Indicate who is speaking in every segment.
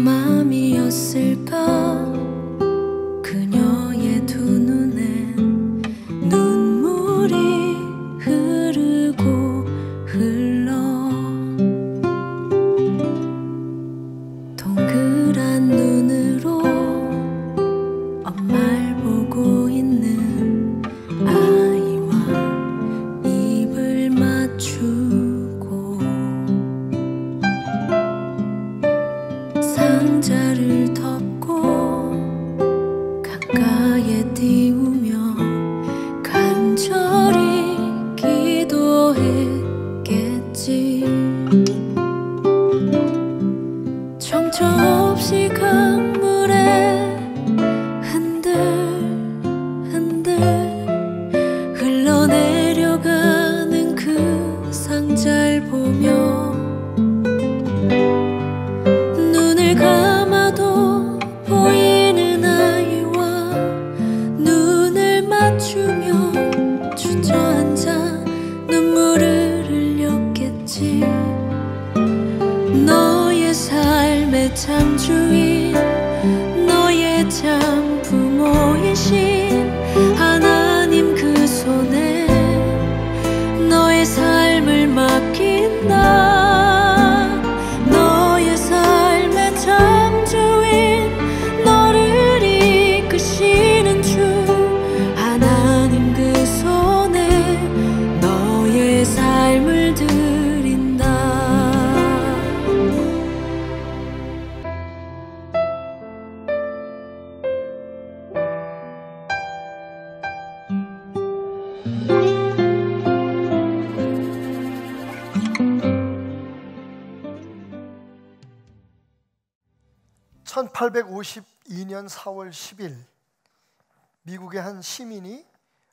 Speaker 1: 맘이었을까? 그녀의 두 눈엔 눈물이 흐르고 흘러 동그란 눈으로 엄마를 보고 있는 아이와 입을 맞추고 상자를 덮고 가까이에 띄우며 간절히 기도했겠지. 정처 없이 강물에 흔들흔들 흘러내려가는 그 상자를 보며 눈을 감아도 보이는 아이와 눈을 맞추며 주저앉아 눈물을 흘렸겠지. 너의 삶의 창주인, 너의 참 부모이신 하나님 그 손에 너의 삶을 맡긴다. 너의 삶의 창주인, 너를 이끄시는 주 하나님 그 손에 너의 삶을 드린다.
Speaker 2: 1852년 4월 10일 미국의 한 시민이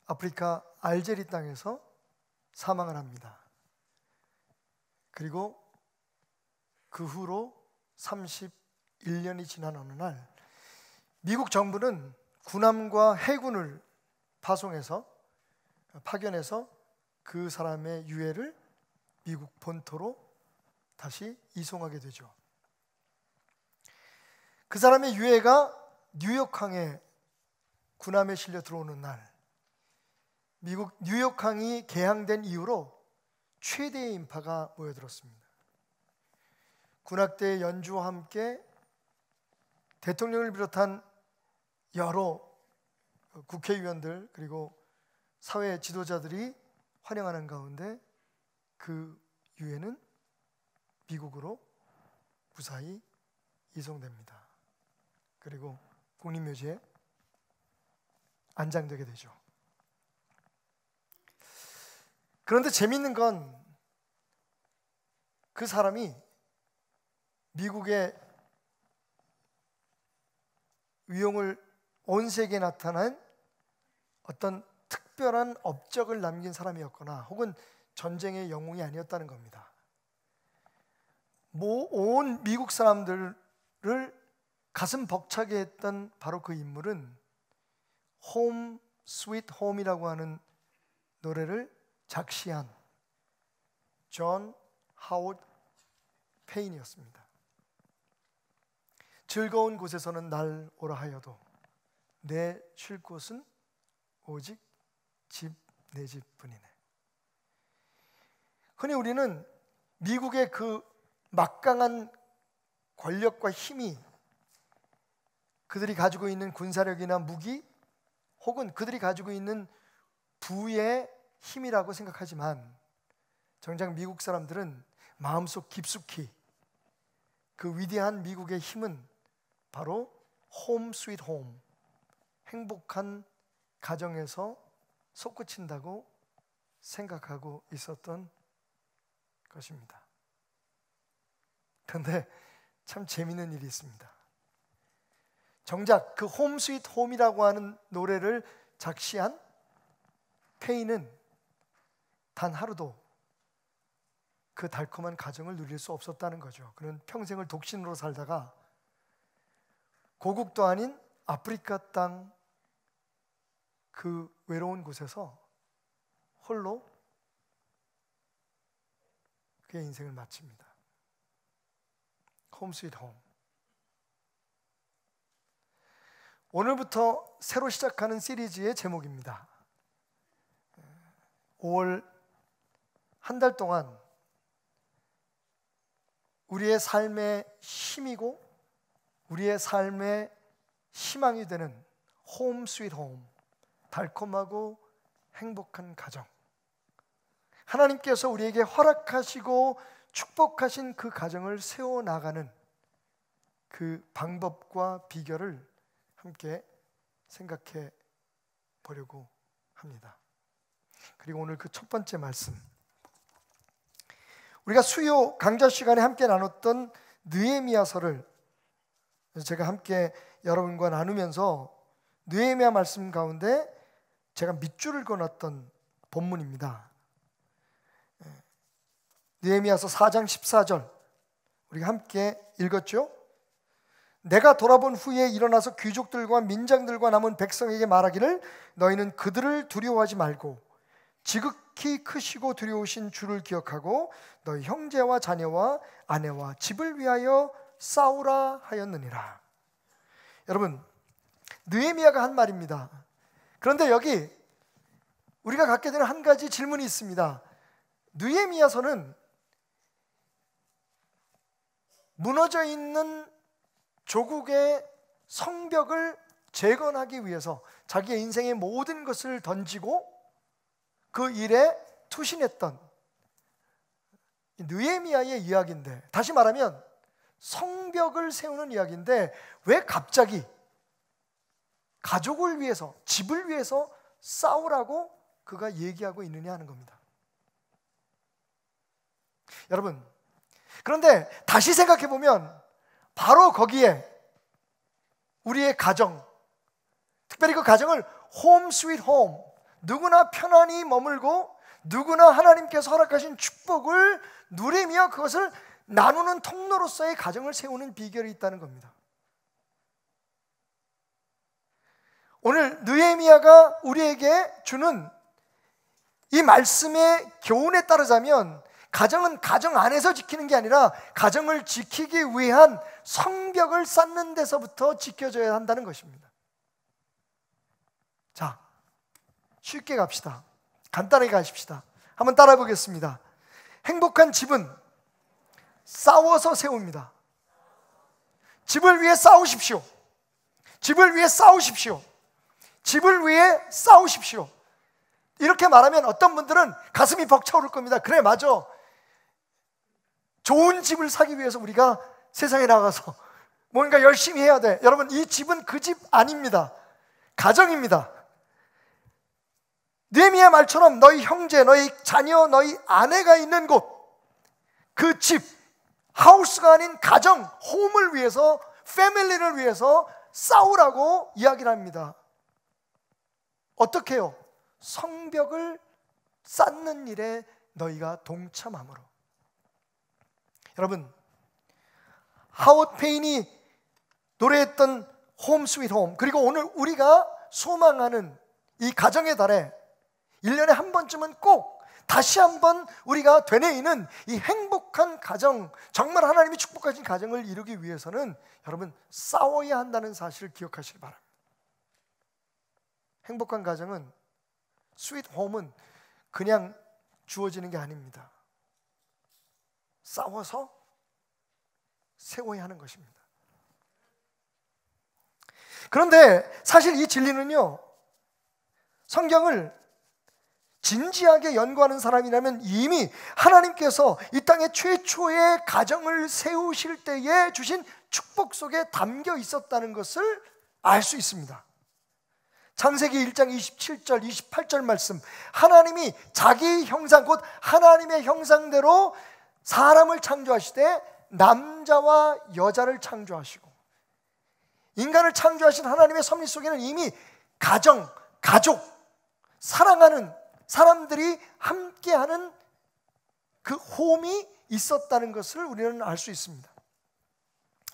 Speaker 2: 아프리카 알제리 땅에서 사망을 합니다. 그리고 그 후로 31년이 지난 어느 날 미국 정부는 군함과 해군을 파견해서 그 사람의 유해를 미국 본토로 다시 이송하게 되죠. 그 사람의 유해가 뉴욕항에 군함에 실려 들어오는 날, 미국 뉴욕항이 개항된 이후로 최대의 인파가 모여들었습니다. 군악대의 연주와 함께 대통령을 비롯한 여러 국회의원들 그리고 사회 지도자들이 환영하는 가운데 그 유해는 미국으로 무사히 이송됩니다. 그리고 국립묘지에 안장되게 되죠. 그런데 재미있는 건 그 사람이 미국의 위용을 온 세계에 나타난 어떤 특별한 업적을 남긴 사람이었거나 혹은 전쟁의 영웅이 아니었다는 겁니다. 온 미국 사람들을 가슴 벅차게 했던 바로 그 인물은 Home Sweet Home이라고 하는 노래를 작시한 존 하워드 페인이었습니다. 즐거운 곳에서는 날 오라 하여도 내 쉴 곳은 오직 내 집뿐이네. 흔히 우리는 미국의 그 막강한 권력과 힘이 그들이 가지고 있는 군사력이나 무기 혹은 그들이 가지고 있는 부의 힘이라고 생각하지만 정작 미국 사람들은 마음속 깊숙이 그 위대한 미국의 힘은 바로 홈 스윗 홈, 행복한 가정에서 솟구친다고 생각하고 있었던 것입니다. 그런데 참 재미있는 일이 있습니다. 정작 그 홈 스윗 홈이라고 하는 노래를 작시한 페인은 단 하루도 그 달콤한 가정을 누릴 수 없었다는 거죠. 그는 평생을 독신으로 살다가 고국도 아닌 아프리카 땅 그 외로운 곳에서 홀로 그의 인생을 마칩니다. 홈 스윗 홈. 오늘부터 새로 시작하는 시리즈의 제목입니다. 5월 한 달 동안 우리의 삶의 힘이고 우리의 삶의 희망이 되는 홈 스윗 홈, 달콤하고 행복한 가정, 하나님께서 우리에게 허락하시고 축복하신 그 가정을 세워나가는 그 방법과 비결을 함께 생각해 보려고 합니다. 그리고 오늘 그 첫 번째 말씀, 우리가 수요 강좌 시간에 함께 나눴던 느헤미야서를 제가 함께 여러분과 나누면서 느헤미야 말씀 가운데 제가 밑줄을 그어놨던 본문입니다. 느헤미야서 4장 14절 우리가 함께 읽었죠? 내가 돌아본 후에 일어나서 귀족들과 민장들과 남은 백성에게 말하기를 너희는 그들을 두려워하지 말고 지극히 크시고 두려우신 주를 기억하고 너희 형제와 자녀와 아내와 집을 위하여 싸우라 하였느니라. 여러분, 느헤미야가 한 말입니다. 그런데 여기 우리가 갖게 되는 한 가지 질문이 있습니다. 느헤미야서는 무너져 있는 조국의 성벽을 재건하기 위해서 자기의 인생의 모든 것을 던지고 그 일에 투신했던 느헤미야의 이야기인데, 다시 말하면 성벽을 세우는 이야기인데 왜 갑자기 가족을 위해서, 집을 위해서 싸우라고 그가 얘기하고 있느냐 하는 겁니다. 여러분, 그런데 다시 생각해 보면 바로 거기에 우리의 가정, 특별히 그 가정을 홈 스윗 홈, 누구나 편안히 머물고 누구나 하나님께서 허락하신 축복을 누리며 그것을 나누는 통로로서의 가정을 세우는 비결이 있다는 겁니다. 오늘 느헤미야가 우리에게 주는 이 말씀의 교훈에 따르자면 가정은 가정 안에서 지키는 게 아니라 가정을 지키기 위한 성벽을 쌓는 데서부터 지켜져야 한다는 것입니다. 자, 쉽게 갑시다. 간단하게 가십시다. 한번 따라해 보겠습니다. 행복한 집은 싸워서 세웁니다. 집을 위해 싸우십시오. 집을 위해 싸우십시오. 집을 위해 싸우십시오. 이렇게 말하면 어떤 분들은 가슴이 벅차오를 겁니다. 그래, 맞아. 좋은 집을 사기 위해서 우리가 세상에 나가서 뭔가 열심히 해야 돼. 여러분, 이 집은 그 집 아닙니다. 가정입니다. 느헤미야 말처럼 너희 형제, 너희 자녀, 너희 아내가 있는 곳, 그 집, 하우스가 아닌 가정, 홈을 위해서, 패밀리를 위해서 싸우라고 이야기를 합니다. 어떻게 해요? 성벽을 쌓는 일에 너희가 동참함으로. 여러분, 하워드 페인이 노래했던 홈 스윗 홈, 그리고 오늘 우리가 소망하는 이 가정의 달에 1년에 한 번쯤은 꼭 다시 한번 우리가 되뇌이는 이 행복한 가정, 정말 하나님이 축복하신 가정을 이루기 위해서는 여러분 싸워야 한다는 사실을 기억하시기 바랍니다. 행복한 가정은, 스윗 홈은 그냥 주어지는 게 아닙니다. 싸워서 세워야 하는 것입니다. 그런데 사실 이 진리는요, 성경을 진지하게 연구하는 사람이라면 이미 하나님께서 이 땅에 최초의 가정을 세우실 때에 주신 축복 속에 담겨 있었다는 것을 알 수 있습니다. 창세기 1장 27절 28절 말씀, 하나님이 자기 형상, 곧 하나님의 형상대로 사람을 창조하시되 남자와 여자를 창조하시고, 인간을 창조하신 하나님의 섭리 속에는 이미 가정, 가족, 사랑하는 사람들이 함께하는 그 홈이 있었다는 것을 우리는 알 수 있습니다.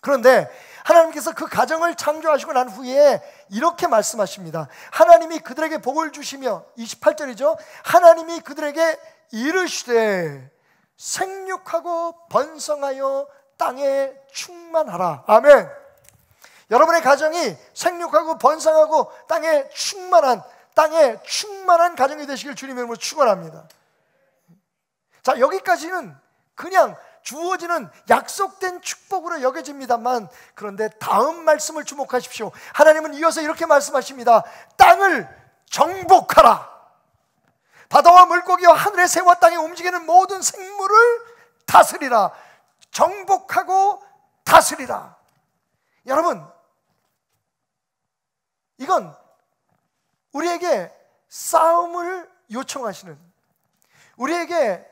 Speaker 2: 그런데 하나님께서 그 가정을 창조하시고 난 후에 이렇게 말씀하십니다. 하나님이 그들에게 복을 주시며, 28절이죠. 하나님이 그들에게 이르시되 생육하고 번성하여 땅에 충만하라. 아멘. 여러분의 가정이 생육하고 번성하고 땅에 충만한 가정이 되시길 주님의 이름으로 축원합니다. 자, 여기까지는 그냥 주어지는 약속된 축복으로 여겨집니다만, 그런데 다음 말씀을 주목하십시오. 하나님은 이어서 이렇게 말씀하십니다. 땅을 정복하라. 바다와 물고기와 하늘의 새와 땅에 움직이는 모든 생물을 다스리라. 정복하고 다스리라. 여러분, 이건 우리에게 싸움을 요청하시는, 우리에게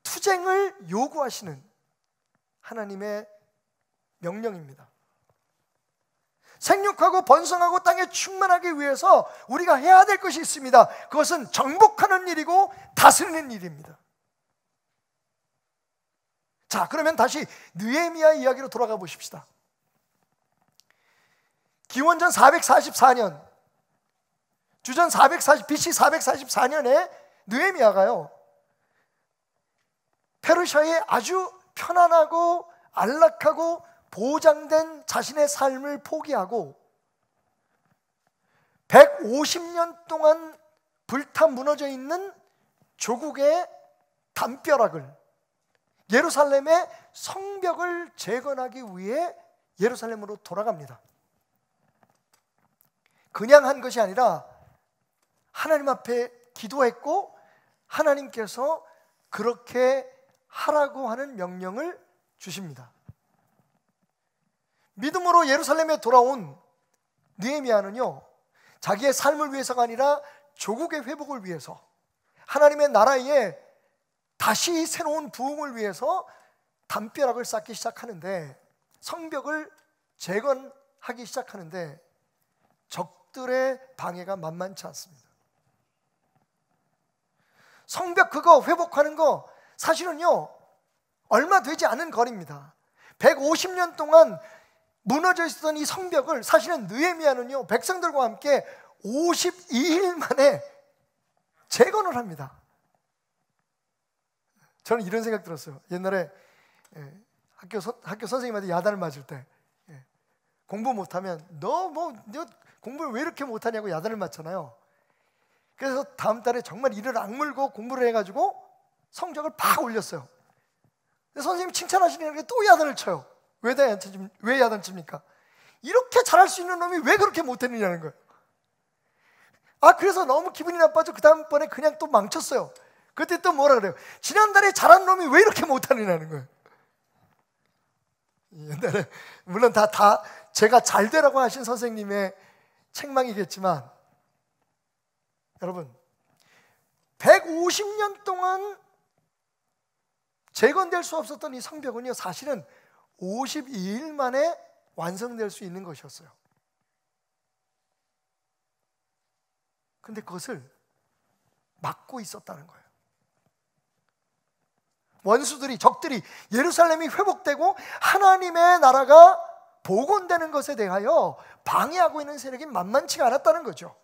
Speaker 2: 투쟁을 요구하시는 하나님의 명령입니다. 생육하고 번성하고 땅에 충만하기 위해서 우리가 해야 될 것이 있습니다. 그것은 정복하는 일이고 다스리는 일입니다. 자, 그러면 다시 느헤미야 이야기로 돌아가 보십시다. 기원전 444년, 주전 BC 444년에 느헤미야가요, 페르시아의 아주 편안하고 안락하고 보장된 자신의 삶을 포기하고 150년 동안 불타 무너져 있는 조국의 담벼락을, 예루살렘의 성벽을 재건하기 위해 예루살렘으로 돌아갑니다. 그냥 한 것이 아니라 하나님 앞에 기도했고 하나님께서 그렇게 하라고 하는 명령을 주십니다. 믿음으로 예루살렘에 돌아온 느헤미야는요, 자기의 삶을 위해서가 아니라 조국의 회복을 위해서, 하나님의 나라에 다시 새로운 부흥을 위해서 담벼락을 쌓기 시작하는데, 성벽을 재건하기 시작하는데 적들의 방해가 만만치 않습니다. 성벽 그거 회복하는 거 사실은요 얼마 되지 않은 거리입니다. 150년 동안 무너져 있었던 이 성벽을 사실은 느헤미야는요 백성들과 함께 52일 만에 재건을 합니다. 저는 이런 생각 들었어요. 옛날에 학교 선생님한테 야단을 맞을 때, 공부 못하면 너 공부를 왜 이렇게 못하냐고 야단을 맞잖아요. 그래서 다음 달에 정말 이를 악물고 공부를 해가지고 성적을 팍 올렸어요. 근데 선생님이 칭찬하시니까 또 야단을 쳐요. 왜 야단 칩니까? 이렇게 잘할 수 있는 놈이 왜 그렇게 못했느냐는 거예요. 그래서 너무 기분이 나빠져 그 다음번에 그냥 또 망쳤어요. 그때 또 뭐라 그래요? 지난달에 잘한 놈이 왜 이렇게 못하느냐는 거예요. 옛날에 물론 다 제가 잘 되라고 하신 선생님의 책망이겠지만, 여러분 150년 동안 재건될 수 없었던 이 성벽은요 사실은 52일 만에 완성될 수 있는 것이었어요. 근데 그것을 막고 있었다는 거예요. 원수들이, 적들이 예루살렘이 회복되고 하나님의 나라가 복원되는 것에 대하여 방해하고 있는 세력이 만만치가 않았다는 거죠.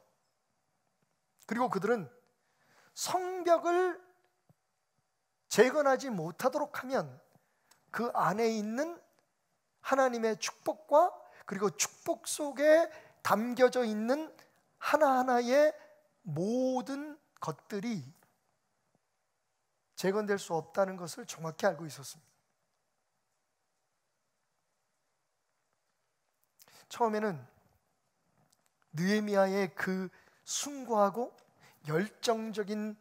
Speaker 2: 그리고 그들은 성벽을 재건하지 못하도록 하면 그 안에 있는 하나님의 축복과 그리고 축복 속에 담겨져 있는 하나하나의 모든 것들이 재건될 수 없다는 것을 정확히 알고 있었습니다. 처음에는 느헤미야의 그 숭고하고 열정적인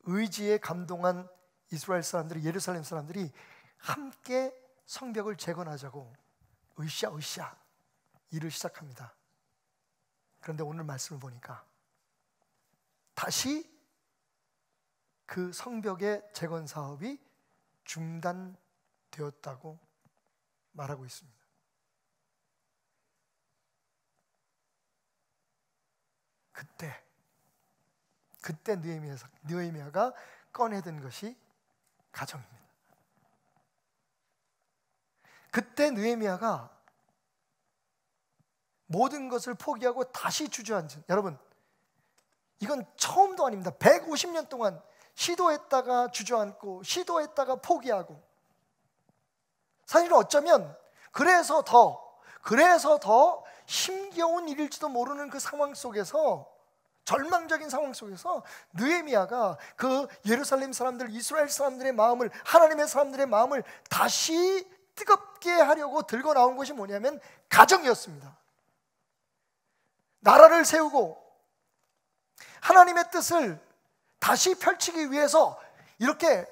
Speaker 2: 의지에 감동한 이스라엘 사람들이, 예루살렘 사람들이 함께 성벽을 재건하자고 으쌰으쌰 일을 시작합니다. 그런데 오늘 말씀을 보니까 다시 그 성벽의 재건 사업이 중단되었다고 말하고 있습니다. 그때 느헤미야가 꺼내든 것이 가정입니다. 그때 느헤미야가 모든 것을 포기하고 다시 주저앉은, 여러분 이건 처음도 아닙니다. 150년 동안 시도했다가 주저앉고 시도했다가 포기하고, 사실은 어쩌면 그래서 더 그래서 더 힘겨운 일일지도 모르는 그 상황 속에서, 절망적인 상황 속에서 느헤미야가 그 예루살렘 사람들, 이스라엘 사람들의 마음을, 하나님의 사람들의 마음을 다시 뜨겁게 하려고 들고 나온 것이 뭐냐면 가정이었습니다. 나라를 세우고 하나님의 뜻을 다시 펼치기 위해서 이렇게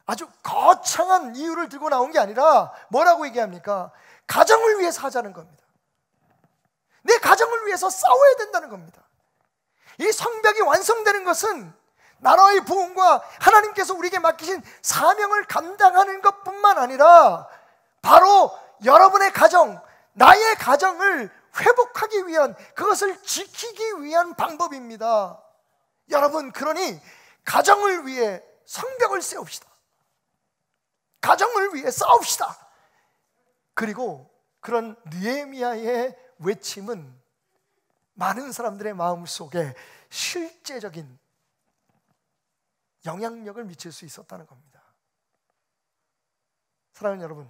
Speaker 2: 아주 거창한 이유를 들고 나온 게 아니라 뭐라고 얘기합니까? 가정을 위해서 하자는 겁니다. 내 가정을 위해서 싸워야 된다는 겁니다. 이 성벽이 완성되는 것은 나라의 부흥과 하나님께서 우리에게 맡기신 사명을 감당하는 것뿐만 아니라 바로 여러분의 가정, 나의 가정을 회복하기 위한, 그것을 지키기 위한 방법입니다. 여러분, 그러니 가정을 위해 성벽을 세웁시다. 가정을 위해 싸웁시다. 그리고 그런 느헤미야의 외침은 많은 사람들의 마음속에 실제적인 영향력을 미칠 수 있었다는 겁니다. 사랑하는 여러분,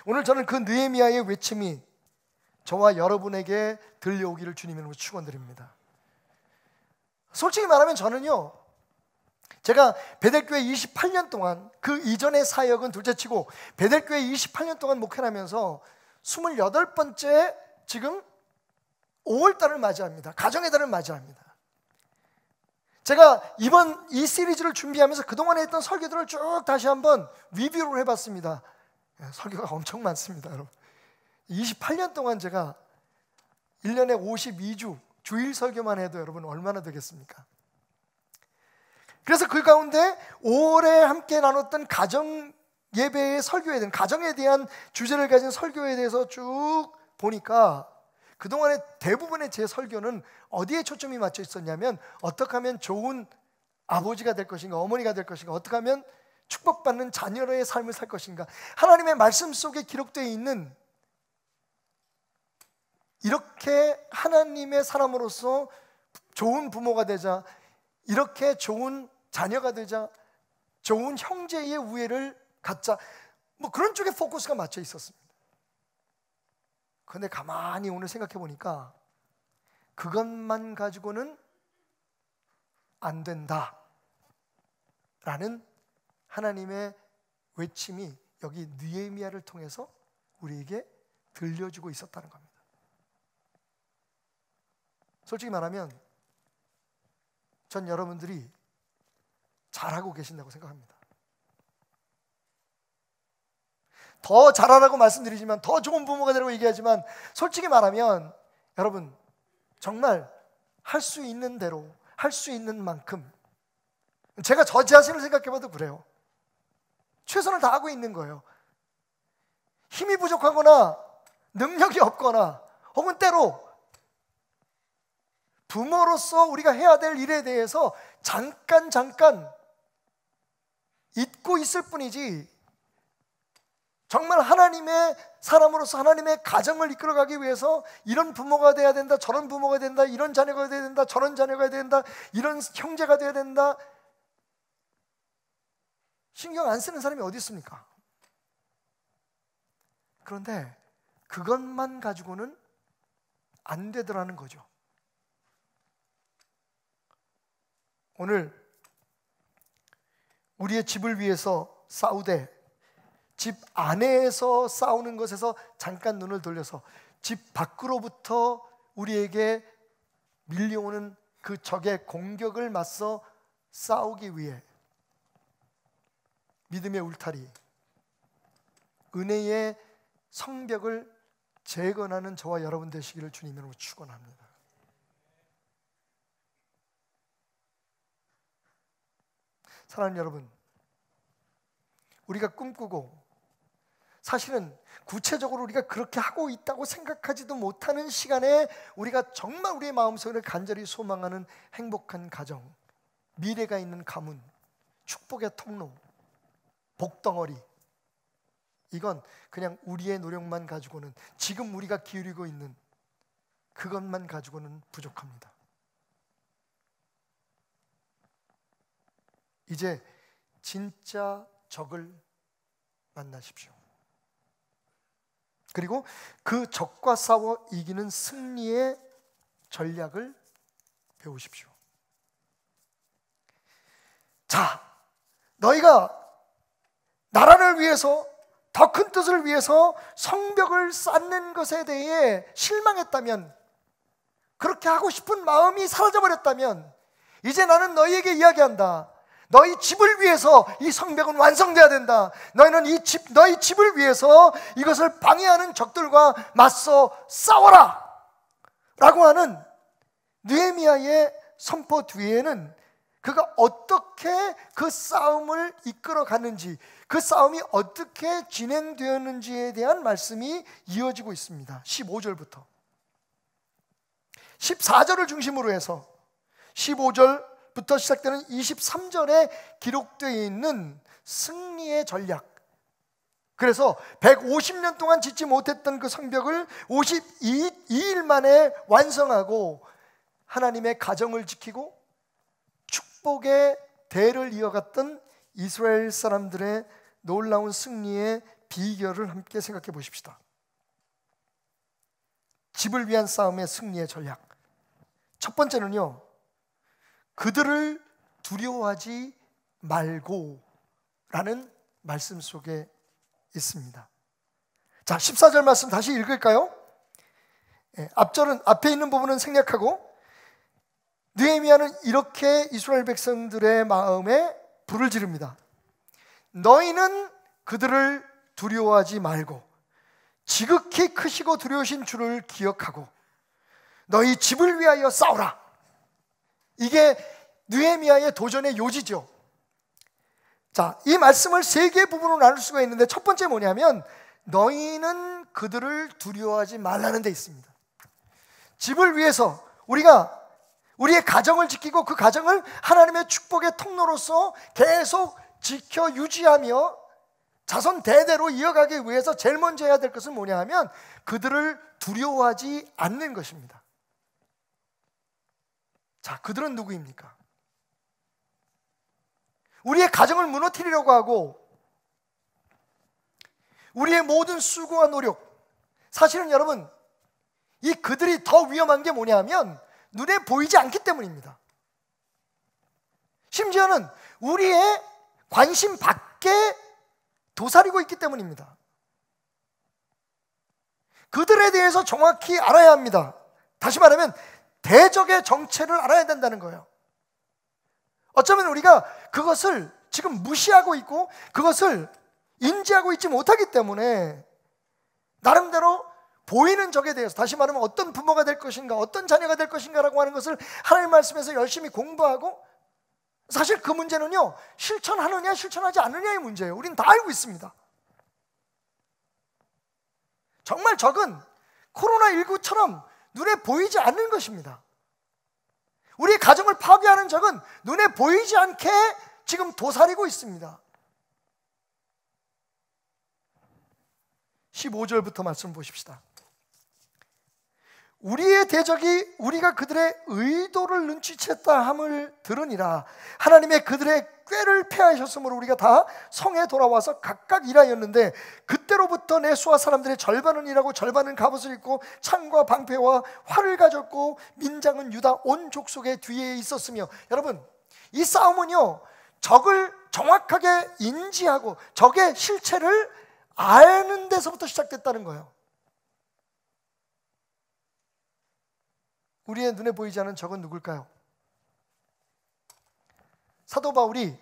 Speaker 2: 오늘 저는 그 느헤미야의 외침이 저와 여러분에게 들려오기를 주님으로 축원드립니다. 솔직히 말하면 저는요, 제가 베델교회 28년 동안, 그 이전의 사역은 둘째치고 베델교회 28년 동안 목회를 하면서 28번째 지금 5월달을 맞이합니다. 가정의 달을 맞이합니다. 제가 이번 이 시리즈를 준비하면서 그동안에 했던 설교들을 쭉 다시 한번 리뷰를 해봤습니다. 설교가 엄청 많습니다, 여러분. 28년 동안 제가 1년에 52주 주일 설교만 해도 여러분 얼마나 되겠습니까? 그래서 그 가운데 5월에 함께 나눴던 가정 예배의 설교에 대한, 가정에 대한 주제를 가진 설교에 대해서 쭉 보니까 그동안에 대부분의 제 설교는 어디에 초점이 맞춰 있었냐면, 어떻게 하면 좋은 아버지가 될 것인가, 어머니가 될 것인가, 어떻게 하면 축복받는 자녀의 삶을 살 것인가, 하나님의 말씀 속에 기록되어 있는, 이렇게 하나님의 사람으로서 좋은 부모가 되자, 이렇게 좋은 자녀가 되자, 좋은 형제의 우애를 갖자, 뭐 그런 쪽에 포커스가 맞춰 있었습니다. 그런데 가만히 오늘 생각해 보니까 그것만 가지고는 안 된다 라는 하나님의 외침이 여기 느헤미야를 통해서 우리에게 들려주고 있었다는 겁니다. 솔직히 말하면 전 여러분들이 잘하고 계신다고 생각합니다. 더 잘하라고 말씀드리지만, 더 좋은 부모가 되라고 얘기하지만, 솔직히 말하면 여러분 정말 할 수 있는 대로, 할 수 있는 만큼, 제가 저 자신을 생각해봐도 그래요. 최선을 다하고 있는 거예요. 힘이 부족하거나 능력이 없거나, 혹은 때로 부모로서 우리가 해야 될 일에 대해서 잠깐 잊고 있을 뿐이지, 정말 하나님의 사람으로서 하나님의 가정을 이끌어가기 위해서 이런 부모가 돼야 된다, 저런 부모가 된다, 이런 자녀가 돼야 된다, 저런 자녀가 돼야 된다, 이런 형제가 돼야 된다, 신경 안 쓰는 사람이 어디 있습니까? 그런데 그것만 가지고는 안 되더라는 거죠. 오늘 우리의 집을 위해서 싸우되 집 안에서 싸우는 것에서 잠깐 눈을 돌려서 집 밖으로부터 우리에게 밀려오는 그 적의 공격을 맞서 싸우기 위해 믿음의 울타리, 은혜의 성벽을 재건하는 저와 여러분 되시기를 주님으로 축원합니다. 사랑하는 여러분, 우리가 꿈꾸고 사실은 구체적으로 우리가 그렇게 하고 있다고 생각하지도 못하는 시간에 우리가 정말 우리의 마음속에 간절히 소망하는 행복한 가정, 미래가 있는 가문, 축복의 통로, 복덩어리, 이건 그냥 우리의 노력만 가지고는, 지금 우리가 기울이고 있는 그것만 가지고는 부족합니다. 이제 진짜 적을 만나십시오. 그리고 그 적과 싸워 이기는 승리의 전략을 배우십시오. 자, 너희가 나라를 위해서, 더 큰 뜻을 위해서 성벽을 쌓는 것에 대해 실망했다면, 그렇게 하고 싶은 마음이 사라져버렸다면, 이제 나는 너희에게 이야기한다. 너희 집을 위해서 이 성벽은 완성돼야 된다. 너희는 너희 집을 위해서 이것을 방해하는 적들과 맞서 싸워라 라고 하는 느헤미야의 선포 뒤에는 그가 어떻게 그 싸움을 이끌어 갔는지, 그 싸움이 어떻게 진행되었는지에 대한 말씀이 이어지고 있습니다. 15절부터 14절을 중심으로 해서 15절부터 시작되는 23절에 기록되어 있는 승리의 전략, 그래서 150년 동안 짓지 못했던 그 성벽을 52일 만에 완성하고 하나님의 가정을 지키고 축복의 대를 이어갔던 이스라엘 사람들의 놀라운 승리의 비결을 함께 생각해 보십시다. 집을 위한 싸움의 승리의 전략, 첫 번째는요, 그들을 두려워하지 말고 라는 말씀 속에 있습니다. 자, 14절 말씀 다시 읽을까요? 앞에 있는 부분은 생략하고, 느헤미야는 이렇게 이스라엘 백성들의 마음에 불을 지릅니다. 너희는 그들을 두려워하지 말고 지극히 크시고 두려우신 주를 기억하고 너희 집을 위하여 싸우라. 이게 느헤미야의 도전의 요지죠. 자, 이 말씀을 세 개의 부분으로 나눌 수가 있는데, 첫 번째 뭐냐면 너희는 그들을 두려워하지 말라는 데 있습니다. 집을 위해서 우리가 우리의 가정을 지키고 그 가정을 하나님의 축복의 통로로서 계속 지켜 유지하며 자손 대대로 이어가기 위해서 제일 먼저 해야 될 것은 뭐냐 하면 그들을 두려워하지 않는 것입니다. 자, 그들은 누구입니까? 우리의 가정을 무너뜨리려고 하고 우리의 모든 수고와 노력, 사실은 여러분 이 그들이 더 위험한 게 뭐냐 하면 눈에 보이지 않기 때문입니다. 심지어는 우리의 관심 밖에 도사리고 있기 때문입니다. 그들에 대해서 정확히 알아야 합니다. 다시 말하면 대적의 정체를 알아야 된다는 거예요. 어쩌면 우리가 그것을 지금 무시하고 있고 그것을 인지하고 있지 못하기 때문에 나름대로 보이는 적에 대해서, 다시 말하면 어떤 부모가 될 것인가, 어떤 자녀가 될 것인가라고 하는 것을 하나님 말씀에서 열심히 공부하고, 사실 그 문제는요 실천하느냐 실천하지 않느냐의 문제예요. 우리는 다 알고 있습니다. 정말 적은 코로나19처럼 눈에 보이지 않는 것입니다. 우리의 가정을 파괴하는 적은 눈에 보이지 않게 지금 도사리고 있습니다. 15절부터 말씀 보십시다. 우리의 대적이 우리가 그들의 의도를 눈치챘다 함을 들으니라. 하나님의 그들의 꾀를 패하셨으므로 우리가 다 성에 돌아와서 각각 일하였는데 그때로부터 내 수하 사람들의 절반은 일하고 절반은 갑옷을 입고 창과 방패와 활을 가졌고 민장은 유다 온 족속의 뒤에 있었으며, 여러분 이 싸움은요 적을 정확하게 인지하고 적의 실체를 아는 데서부터 시작됐다는 거예요. 우리의 눈에 보이지 않는 적은 누굴까요? 사도 바울이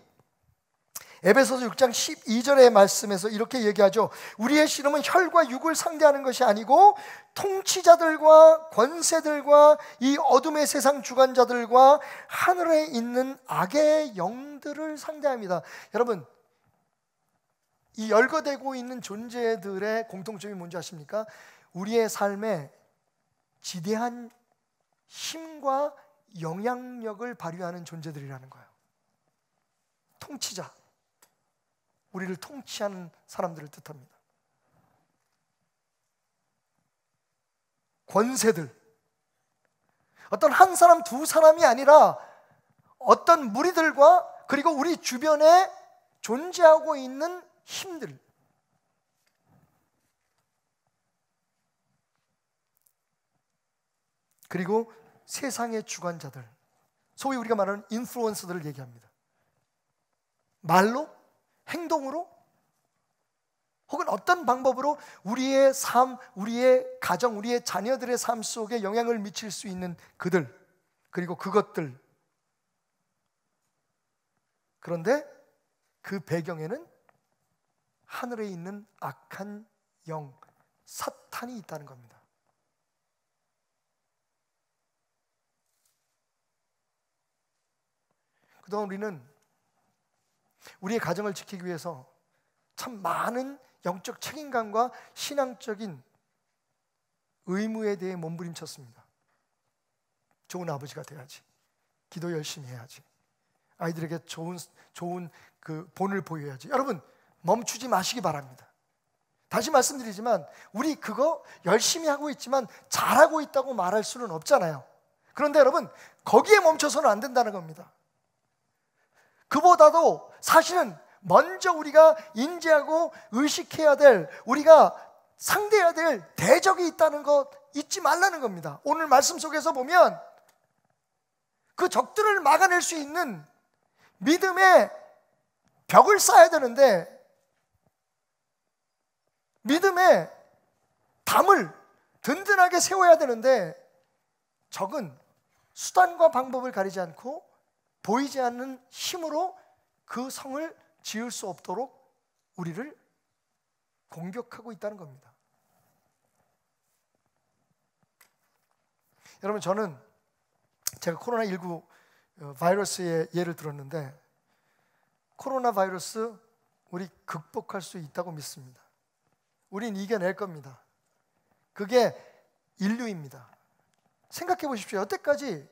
Speaker 2: 에베소서 6장 12절의 말씀에서 이렇게 얘기하죠. 우리의 씨름은 혈과 육을 상대하는 것이 아니고 통치자들과 권세들과 이 어둠의 세상 주관자들과 하늘에 있는 악의 영들을 상대합니다. 여러분, 이 열거되고 있는 존재들의 공통점이 뭔지 아십니까? 우리의 삶에 지대한 힘과 영향력을 발휘하는 존재들이라는 거예요. 통치자, 우리를 통치하는 사람들을 뜻합니다. 권세들, 어떤 한 사람 두 사람이 아니라 어떤 무리들과 그리고 우리 주변에 존재하고 있는 힘들, 그리고 세상의 주관자들, 소위 우리가 말하는 인플루언서들을 얘기합니다. 말로, 행동으로, 혹은 어떤 방법으로 우리의 삶, 우리의 가정, 우리의 자녀들의 삶 속에 영향을 미칠 수 있는 그들, 그리고 그것들. 그런데 그 배경에는 하늘에 있는 악한 영, 사탄이 있다는 겁니다. 그동안 우리는 우리의 가정을 지키기 위해서 참 많은 영적 책임감과 신앙적인 의무에 대해 몸부림쳤습니다. 좋은 아버지가 돼야지, 기도 열심히 해야지, 아이들에게 좋은 그 본을 보여야지. 여러분, 멈추지 마시기 바랍니다. 다시 말씀드리지만 우리 그거 열심히 하고 있지만 잘하고 있다고 말할 수는 없잖아요. 그런데 여러분, 거기에 멈춰서는 안 된다는 겁니다. 그보다도 사실은 먼저 우리가 인지하고 의식해야 될, 우리가 상대해야 될 대적이 있다는 것 잊지 말라는 겁니다. 오늘 말씀 속에서 보면 그 적들을 막아낼 수 있는 믿음의 벽을 쌓아야 되는데, 믿음의 담을 든든하게 세워야 되는데, 적은 수단과 방법을 가리지 않고 보이지 않는 힘으로 그 성을 지을 수 없도록 우리를 공격하고 있다는 겁니다. 여러분, 저는 제가 코로나19 바이러스의 예를 들었는데, 코로나 바이러스 우리 극복할 수 있다고 믿습니다. 우린 이겨낼 겁니다. 그게 인류입니다. 생각해 보십시오. 여태까지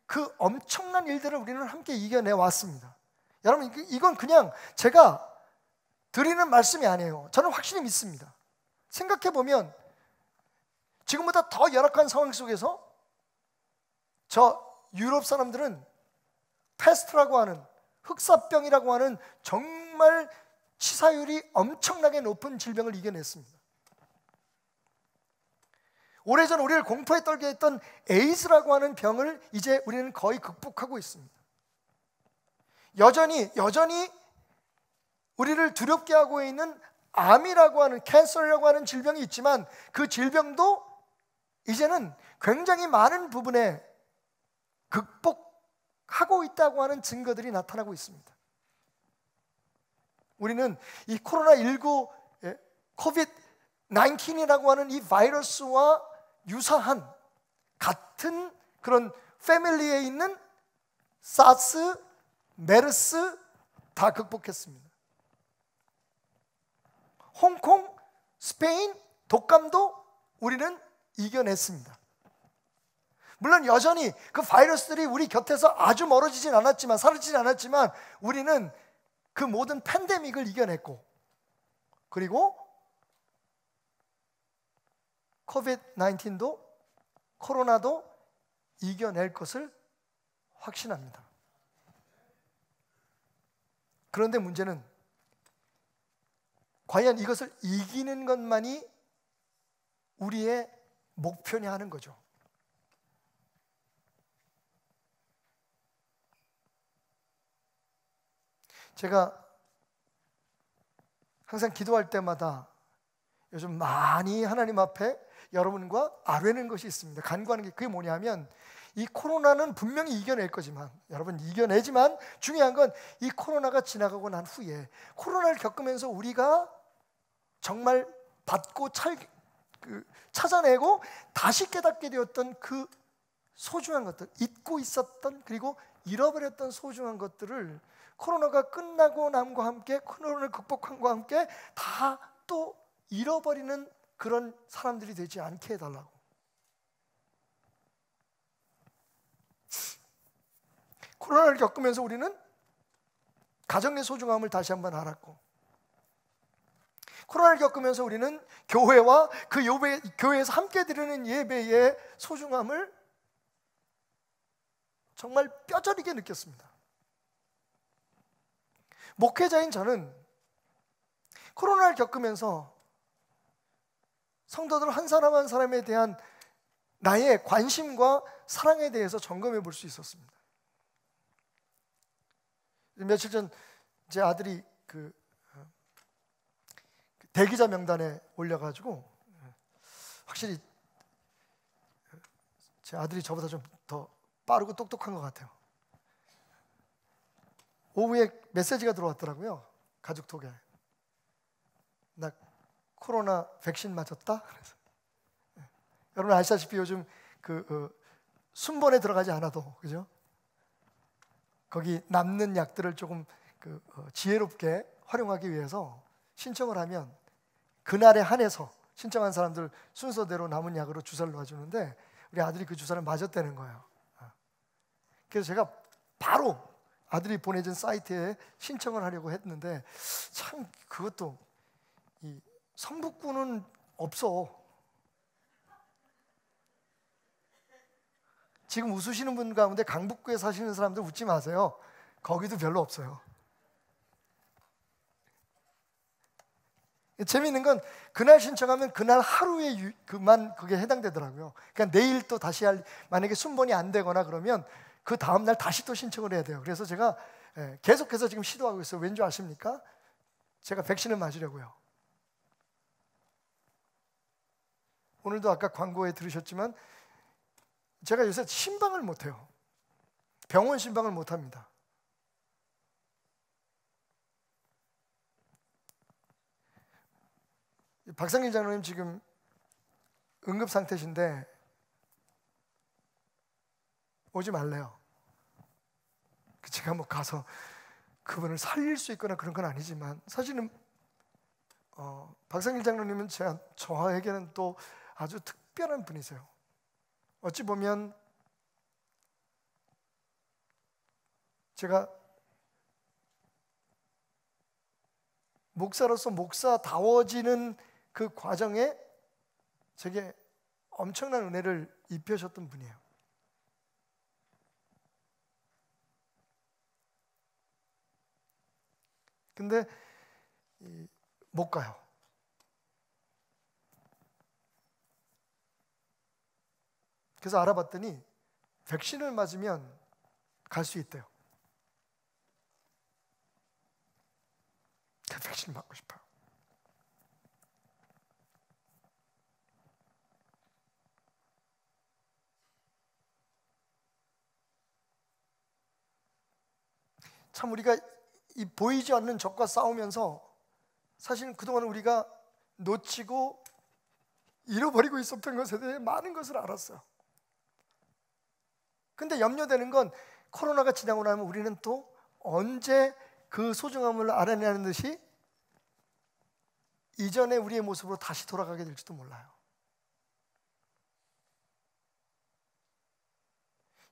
Speaker 2: 그 엄청난 일들을 우리는 함께 이겨내 왔습니다. 여러분, 이건 그냥 제가 드리는 말씀이 아니에요. 저는 확실히 믿습니다. 생각해 보면 지금보다 더 열악한 상황 속에서 저 유럽 사람들은 패스트라고 하는, 흑사병이라고 하는 정말 치사율이 엄청나게 높은 질병을 이겨냈습니다. 오래전 우리를 공포에 떨게 했던 에이즈라고 하는 병을 이제 우리는 거의 극복하고 있습니다. 여전히 우리를 두렵게 하고 있는 암이라고 하는, 캔서라고 하는 질병이 있지만 그 질병도 이제는 굉장히 많은 부분에 극복하고 있다고 하는 증거들이 나타나고 있습니다. 우리는 이 코로나19, COVID-19이라고 하는 이 바이러스와 유사한 같은 그런 패밀리에 있는 사스, 메르스 다 극복했습니다. 홍콩, 스페인, 독감도 우리는 이겨냈습니다. 물론 여전히 그 바이러스들이 우리 곁에서 아주 멀어지진 않았지만, 사라지진 않았지만 우리는 그 모든 팬데믹을 이겨냈고, 그리고 코비드-19도, 코로나도 이겨낼 것을 확신합니다. 그런데 문제는 과연 이것을 이기는 것만이 우리의 목표냐 하는 거죠. 제가 항상 기도할 때마다 요즘 많이 하나님 앞에 여러분과 아뢰는 것이 있습니다. 간구하는 게, 그게 뭐냐면, 이 코로나는 분명히 이겨낼 거지만, 여러분 이겨내지만 중요한 건 이 코로나가 지나가고 난 후에, 코로나를 겪으면서 우리가 정말 받고 찾아내고 다시 깨닫게 되었던 그 소중한 것들, 잊고 있었던, 그리고 잃어버렸던 소중한 것들을 코로나가 끝나고 남과 함께, 코로나를 극복함과 함께 다 또 잃어버리는 그런 사람들이 되지 않게 해달라고. 코로나를 겪으면서 우리는 가정의 소중함을 다시 한번 알았고, 코로나를 겪으면서 우리는 교회와 그 교회에서 함께 드리는 예배의 소중함을 정말 뼈저리게 느꼈습니다. 목회자인 저는 코로나를 겪으면서 성도들 한 사람 한 사람에 대한 나의 관심과 사랑에 대해서 점검해 볼 수 있었습니다. 며칠 전 제 아들이 그 대기자 명단에 올려가지고, 확실히 제 아들이 저보다 좀 더 빠르고 똑똑한 것 같아요. 오후에 메시지가 들어왔더라고요. 가족톡에. 나 코로나 백신 맞았다? 그래서 여러분 아시다시피 요즘 순번에 들어가지 않아도, 그죠? 거기 남는 약들을 조금 지혜롭게 활용하기 위해서 신청을 하면 그날에 한해서 신청한 사람들 순서대로 남은 약으로 주사를 놔주는데, 우리 아들이 그 주사를 맞았다는 거예요. 그래서 제가 바로 아들이 보내준 사이트에 신청을 하려고 했는데, 참 그것도 이 성북구는 없어. 지금 웃으시는 분 가운데 강북구에 사시는 사람들 웃지 마세요. 거기도 별로 없어요. 재미있는 건 그날 신청하면 그날 하루에 그만 그게 해당되더라고요. 그러니까 내일 또 다시 만약에 순번이 안 되거나 그러면 그 다음 날 다시 또 신청을 해야 돼요. 그래서 제가 계속해서 지금 시도하고 있어요. 왠지 아십니까? 제가 백신을 맞으려고요. 오늘도 아까 광고에 들으셨지만 제가 요새 신방을 못해요. 병원 신방을 못합니다. 박상길 장로님 지금 응급 상태신데 오지 말래요. 제가 뭐 가서 그분을 살릴 수 있거나 그런 건 아니지만, 사실은 박상길 장로님은 저에게는 또 아주 특별한 분이세요. 어찌 보면 제가 목사로서 목사다워지는 그 과정에 제게 엄청난 은혜를 입혀주셨던 분이에요. 근데 못 가요. 그래서 알아봤더니 백신을 맞으면 갈 수 있대요. 백신 맞고 싶어요. 참 우리가 이 보이지 않는 적과 싸우면서 사실 그동안 우리가 놓치고 잃어버리고 있었던 것에 대해 많은 것을 알았어요. 근데 염려되는 건 코로나가 지나고 나면 우리는 또 언제 그 소중함을 알아내는 듯이 이전의 우리의 모습으로 다시 돌아가게 될지도 몰라요.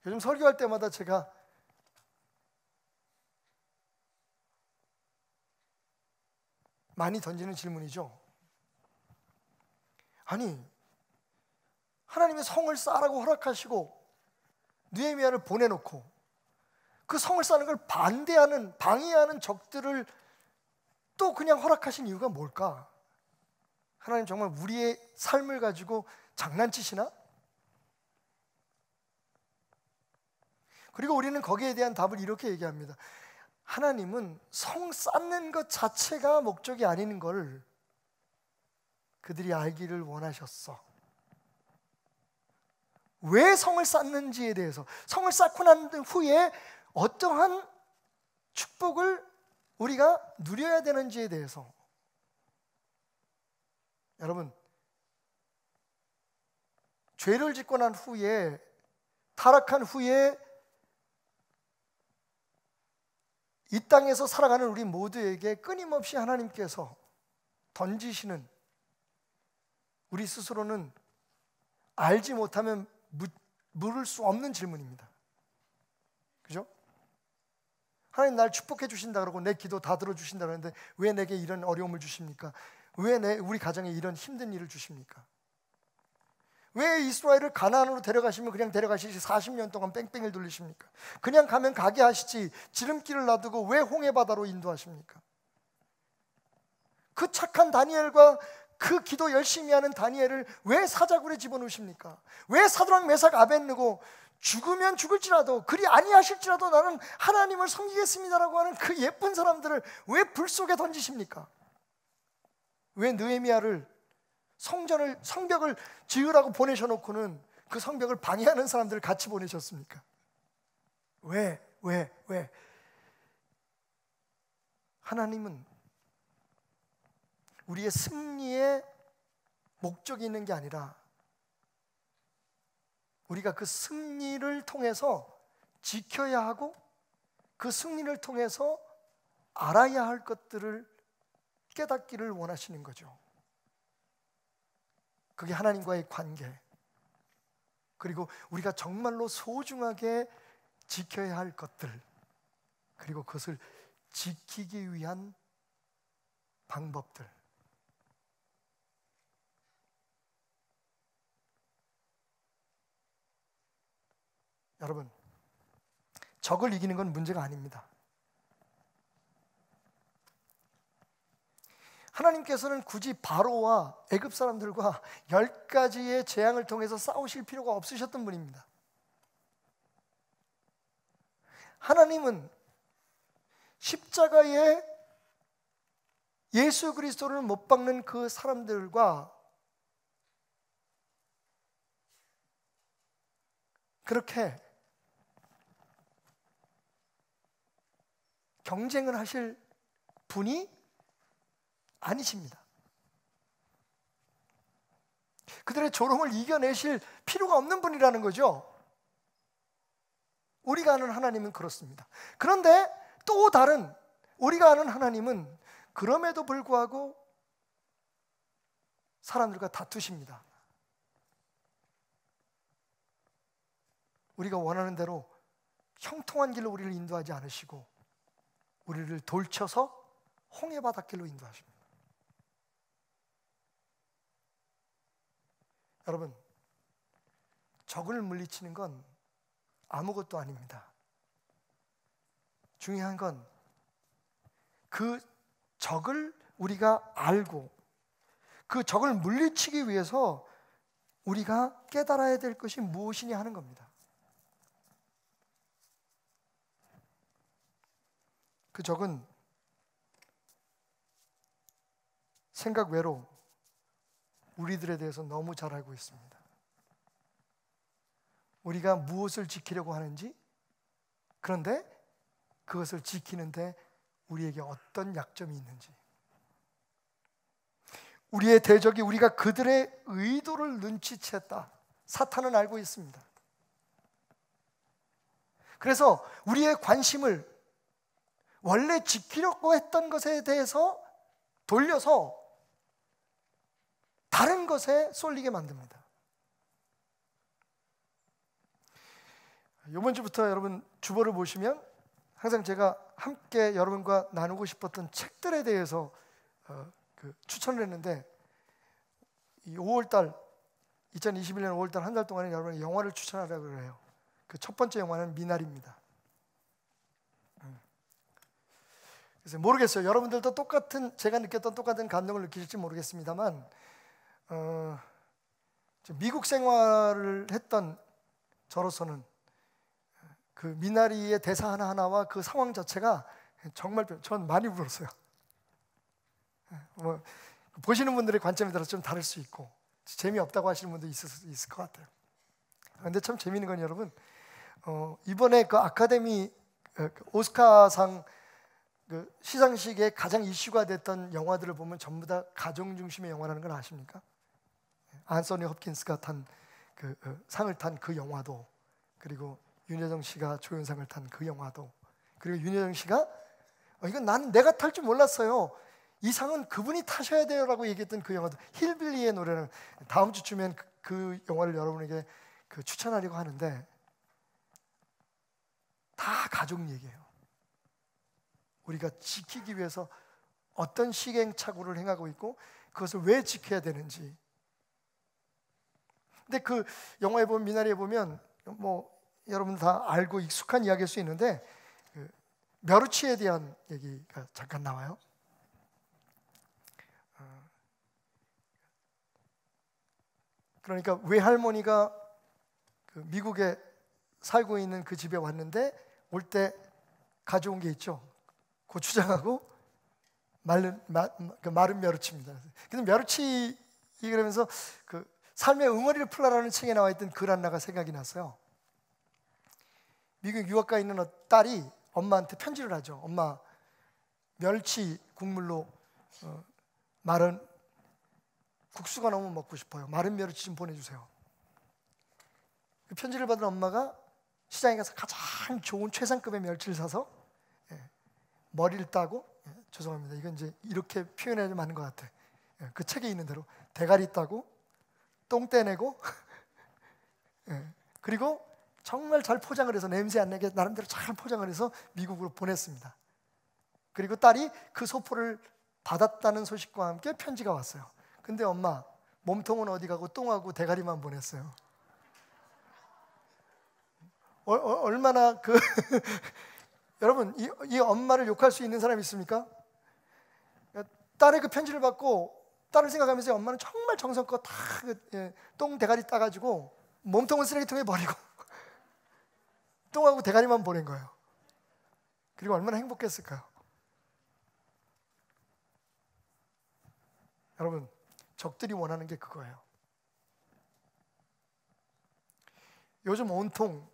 Speaker 2: 요즘 설교할 때마다 제가 많이 던지는 질문이죠. 아니, 하나님의 성을 쌓으라고 허락하시고 느헤미야를 보내놓고 그 성을 쌓는 걸 반대하는, 방해하는 적들을 또 그냥 허락하신 이유가 뭘까? 하나님 정말 우리의 삶을 가지고 장난치시나? 그리고 우리는 거기에 대한 답을 이렇게 얘기합니다. 하나님은 성 쌓는 것 자체가 목적이 아닌 걸 그들이 알기를 원하셨어. 왜 성을 쌓는지에 대해서, 성을 쌓고 난 후에 어떠한 축복을 우리가 누려야 되는지에 대해서. 여러분, 죄를 짓고 난 후에, 타락한 후에 이 땅에서 살아가는 우리 모두에게 끊임없이 하나님께서 던지시는, 우리 스스로는 알지 못하면 물을 수 없는 질문입니다. 그죠? 하나님 날 축복해 주신다 그러고 내 기도 다 들어주신다 그러는데 왜 내게 이런 어려움을 주십니까? 왜 우리 가정에 이런 힘든 일을 주십니까? 왜 이스라엘을 가나안으로 데려가시면 그냥 데려가시지 40년 동안 뺑뺑이를 돌리십니까? 그냥 가면 가게 하시지 지름길을 놔두고 왜 홍해 바다로 인도하십니까? 그 착한 다니엘과 그 기도 열심히 하는 다니엘을 왜 사자굴에 집어넣으십니까? 왜 사드락 메삭 아벳느고 죽으면 죽을지라도 그리 아니하실지라도 나는 하나님을 섬기겠습니다라고 하는 그 예쁜 사람들을 왜 불 속에 던지십니까? 왜 느헤미야를 성벽을 지으라고 보내셔놓고는 그 성벽을 방해하는 사람들을 같이 보내셨습니까? 왜? 하나님은 우리의 승리에 목적이 있는 게 아니라 우리가 그 승리를 통해서 지켜야 하고 그 승리를 통해서 알아야 할 것들을 깨닫기를 원하시는 거죠. 그게 하나님과의 관계, 그리고 우리가 정말로 소중하게 지켜야 할 것들, 그리고 그것을 지키기 위한 방법들. 여러분, 적을 이기는 건 문제가 아닙니다. 하나님께서는 굳이 바로와 애굽 사람들과 10가지의 재앙을 통해서 싸우실 필요가 없으셨던 분입니다. 하나님은 십자가에 예수 그리스도를 못 박는 그 사람들과 그렇게 경쟁을 하실 분이 아니십니다. 그들의 조롱을 이겨내실 필요가 없는 분이라는 거죠. 우리가 아는 하나님은 그렇습니다. 그런데 또 다른 우리가 아는 하나님은 그럼에도 불구하고 사람들과 다투십니다. 우리가 원하는 대로 형통한 길로 우리를 인도하지 않으시고 우리를 돌쳐서 홍해 바닷길로 인도하십니다. 여러분, 적을 물리치는 건 아무것도 아닙니다. 중요한 건 그 적을 우리가 알고 그 적을 물리치기 위해서 우리가 깨달아야 될 것이 무엇이냐 하는 겁니다. 그 적은 생각 외로 우리들에 대해서 너무 잘 알고 있습니다. 우리가 무엇을 지키려고 하는지, 그런데 그것을 지키는데 우리에게 어떤 약점이 있는지, 우리의 대적이 우리가 그들의 의도를 눈치챘다, 사탄은 알고 있습니다. 그래서 우리의 관심을 원래 지키려고 했던 것에 대해서 돌려서 다른 것에 쏠리게 만듭니다. 이번 주부터 여러분 주보를 보시면 항상 제가 함께 여러분과 나누고 싶었던 책들에 대해서 추천을 했는데, 이 5월달 2021년 5월달 한 달 동안에 여러분의 영화를 추천하라고 해요. 그 첫 번째 영화는 미나리입니다. 그래서 모르겠어요. 여러분들도 똑같은, 제가 느꼈던 똑같은 감동을 느끼실지 모르겠습니다만, 미국 생활을 했던 저로서는 그 미나리의 대사 하나하나와 그 상황 자체가 정말 전 많이 울었어요. 뭐 보시는 분들의 관점에 따라서 좀 다를 수 있고 재미없다고 하시는 분도 있을 것 같아요. 그런데 참 재미있는 건 여러분, 이번에 그 아카데미 오스카상 그 시상식에 가장 이슈가 됐던 영화들을 보면 전부 다 가정 중심의 영화라는 걸 아십니까? 안소니 홉킨스가 탄 그 상을 탄 그 영화도, 그리고 윤여정 씨가 조연상을 탄 그 영화도, 그리고 윤여정 씨가 이건 난 내가 탈 줄 몰랐어요, 이 상은 그분이 타셔야 돼요라고 얘기했던 그 영화도, 힐빌리의 노래는 다음 주쯤엔 그 영화를 여러분에게 추천하려고 하는데 다 가족 얘기예요. 우리가 지키기 위해서 어떤 시행착오를 행하고 있고 그것을 왜 지켜야 되는지. 근데 그 영화에 보면, 미나리에 보면 뭐 여러분 다 알고 익숙한 이야기일 수 있는데 그 멸우치에 대한 얘기가 잠깐 나와요. 그러니까 외할머니가 그 미국에 살고 있는 그 집에 왔는데 올 때 가져온 게 있죠. 고추장하고 마른 멸치입니다. 근데 멸치 그러면서 그 삶의 응어리를 풀라라는 책에 나와 있던 글 하나가 생각이 났어요. 미국 유학 가 있는 딸이 엄마한테 편지를 하죠. 엄마, 멸치 국물로 마른 국수가 너무 먹고 싶어요. 마른 멸치 좀 보내주세요. 그 편지를 받은 엄마가 시장에 가서 가장 좋은 최상급의 멸치를 사서 머리를 따고, 죄송합니다, 이건 이제 이렇게 표현해야 맞는 것 같아. 그 책에 있는 대로 대가리 따고 똥 떼내고 그리고 정말 잘 포장을 해서 냄새 안 나게 나름대로 잘 포장을 해서 미국으로 보냈습니다. 그리고 딸이 그 소포를 받았다는 소식과 함께 편지가 왔어요. 근데 엄마, 몸통은 어디 가고 똥하고 대가리만 보냈어요. 얼마나 그 여러분, 이 엄마를 욕할 수 있는 사람이 있습니까? 딸의 그 편지를 받고 딸을 생각하면서 엄마는 정말 정성껏 다 똥 대가리 따가지고 몸통은 쓰레기통에 버리고 똥하고 대가리만 보낸 거예요. 그리고 얼마나 행복했을까요? 여러분, 적들이 원하는 게 그거예요. 요즘 온통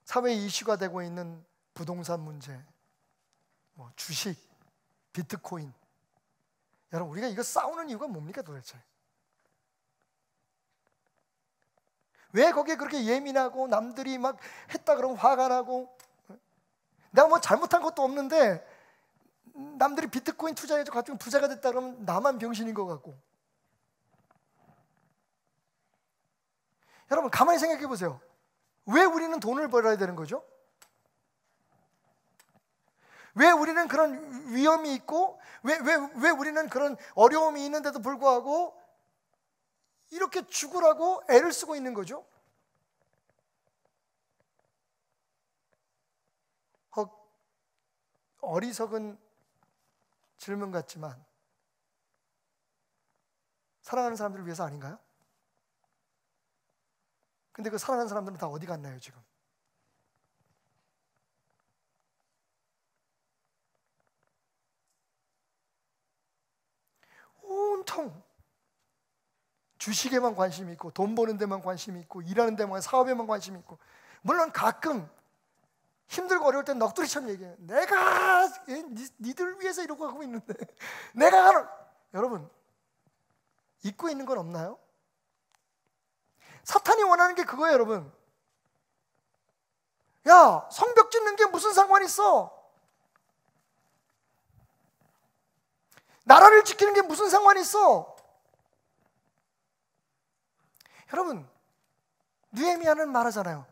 Speaker 2: 사회 이슈가 되고 있는 부동산 문제, 주식, 비트코인. 여러분, 우리가 이거 싸우는 이유가 뭡니까 도대체? 왜 거기에 그렇게 예민하고 남들이 막 했다 그러면 화가 나고, 내가 뭐 잘못한 것도 없는데 남들이 비트코인 투자해서 가지고 부자가 됐다 그러면 나만 병신인 것 같고. 여러분, 가만히 생각해 보세요. 왜 우리는 돈을 벌어야 되는 거죠? 왜 우리는 그런 위험이 있고, 왜 우리는 그런 어려움이 있는데도 불구하고 이렇게 죽으라고 애를 쓰고 있는 거죠? 어리석은 질문 같지만 사랑하는 사람들을 위해서 아닌가요? 근데 그 사랑하는 사람들은 다 어디 갔나요 지금? 온통 주식에만 관심이 있고, 돈 버는 데만 관심이 있고, 일하는 데만, 사업에만 관심이 있고, 물론 가끔 힘들고 어려울 땐 넋두리처럼 얘기해요. 내가 니들 위해서 이러고 하고 있는데 여러분, 잊고 있는 건 없나요? 사탄이 원하는 게 그거예요, 여러분. 야, 성벽 짓는 게 무슨 상관이 있어? 나라를 지키는 게 무슨 상관이 있어? 여러분, 느헤미야는 말하잖아요.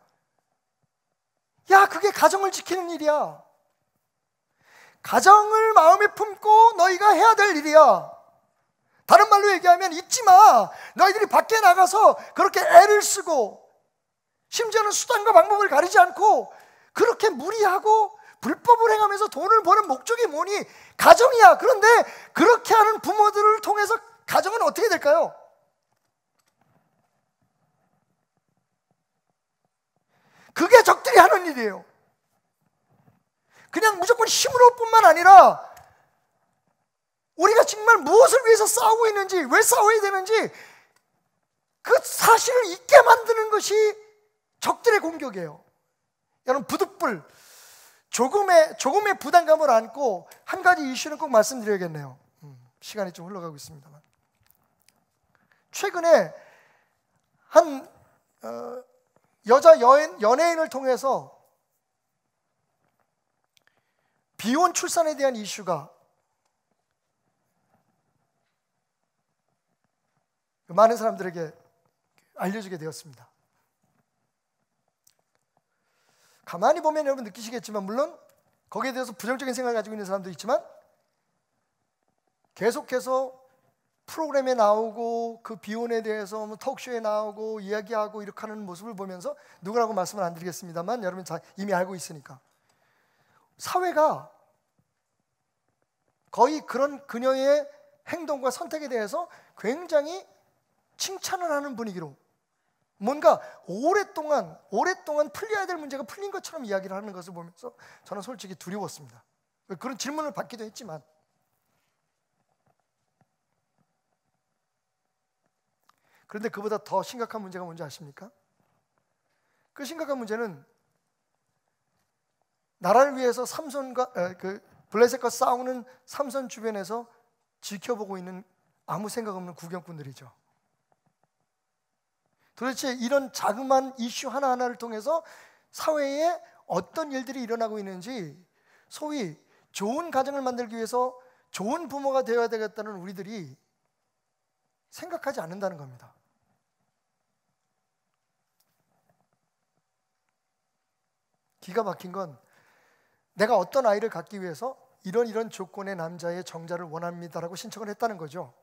Speaker 2: 야, 그게 가정을 지키는 일이야. 가정을 마음에 품고 너희가 해야 될 일이야. 다른 말로 얘기하면 잊지 마. 너희들이 밖에 나가서 그렇게 애를 쓰고, 심지어는 수단과 방법을 가리지 않고 그렇게 무리하고 불법을 행하면서 돈을 버는 목적이 뭐니? 가정이야. 그런데 그렇게 하는 부모들을 통해서 가정은 어떻게 될까요? 그게 적들이 하는 일이에요. 그냥 무조건 힘으로 뿐만 아니라 우리가 정말 무엇을 위해서 싸우고 있는지, 왜 싸워야 되는지 그 사실을 잊게 만드는 것이 적들의 공격이에요. 여러분, 부득불 조금의 부담감을 안고 한 가지 이슈는 꼭 말씀드려야겠네요. 시간이 좀 흘러가고 있습니다만, 최근에 한 여자 연예인을 통해서 비혼 출산에 대한 이슈가 많은 사람들에게 알려지게 되었습니다. 가만히 보면 여러분 느끼시겠지만, 물론 거기에 대해서 부정적인 생각을 가지고 있는 사람도 있지만, 계속해서 프로그램에 나오고 그 비혼에 대해서 톡쇼에 나오고 이야기하고 이렇게 하는 모습을 보면서, 누구라고 말씀을 안 드리겠습니다만 여러분 이미 알고 있으니까, 사회가 거의 그런 그녀의 행동과 선택에 대해서 굉장히 칭찬을 하는 분위기로 뭔가 오랫동안 풀려야 될 문제가 풀린 것처럼 이야기를 하는 것을 보면서 저는 솔직히 두려웠습니다. 그런 질문을 받기도 했지만, 그런데 그보다 더 심각한 문제가 뭔지 아십니까? 그 심각한 문제는 나라를 위해서 블레셋과 싸우는 삼손 주변에서 지켜보고 있는 아무 생각 없는 구경꾼들이죠. 도대체 이런 자그마한 이슈 하나하나를 통해서 사회에 어떤 일들이 일어나고 있는지, 소위 좋은 가정을 만들기 위해서 좋은 부모가 되어야 되겠다는 우리들이 생각하지 않는다는 겁니다. 기가 막힌 건, 내가 어떤 아이를 갖기 위해서 이런 조건의 남자의 정자를 원합니다라고 신청을 했다는 거죠.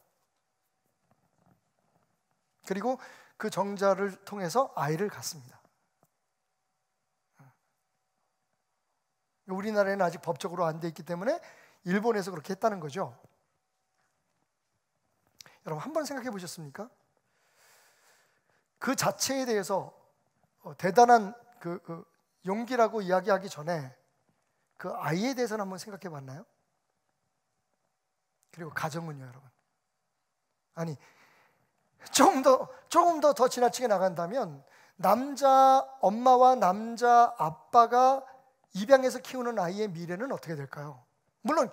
Speaker 2: 그리고 그 정자를 통해서 아이를 갖습니다. 우리나라에는 아직 법적으로 안 돼 있기 때문에 일본에서 그렇게 했다는 거죠. 여러분, 한번 생각해 보셨습니까? 그 자체에 대해서 대단한 용기라고 이야기하기 전에 그 아이에 대해서는 한번 생각해 봤나요? 그리고 가정은요, 여러분. 아니, 조금 더 지나치게 나간다면, 남자 엄마와 남자 아빠가 입양해서 키우는 아이의 미래는 어떻게 될까요? 물론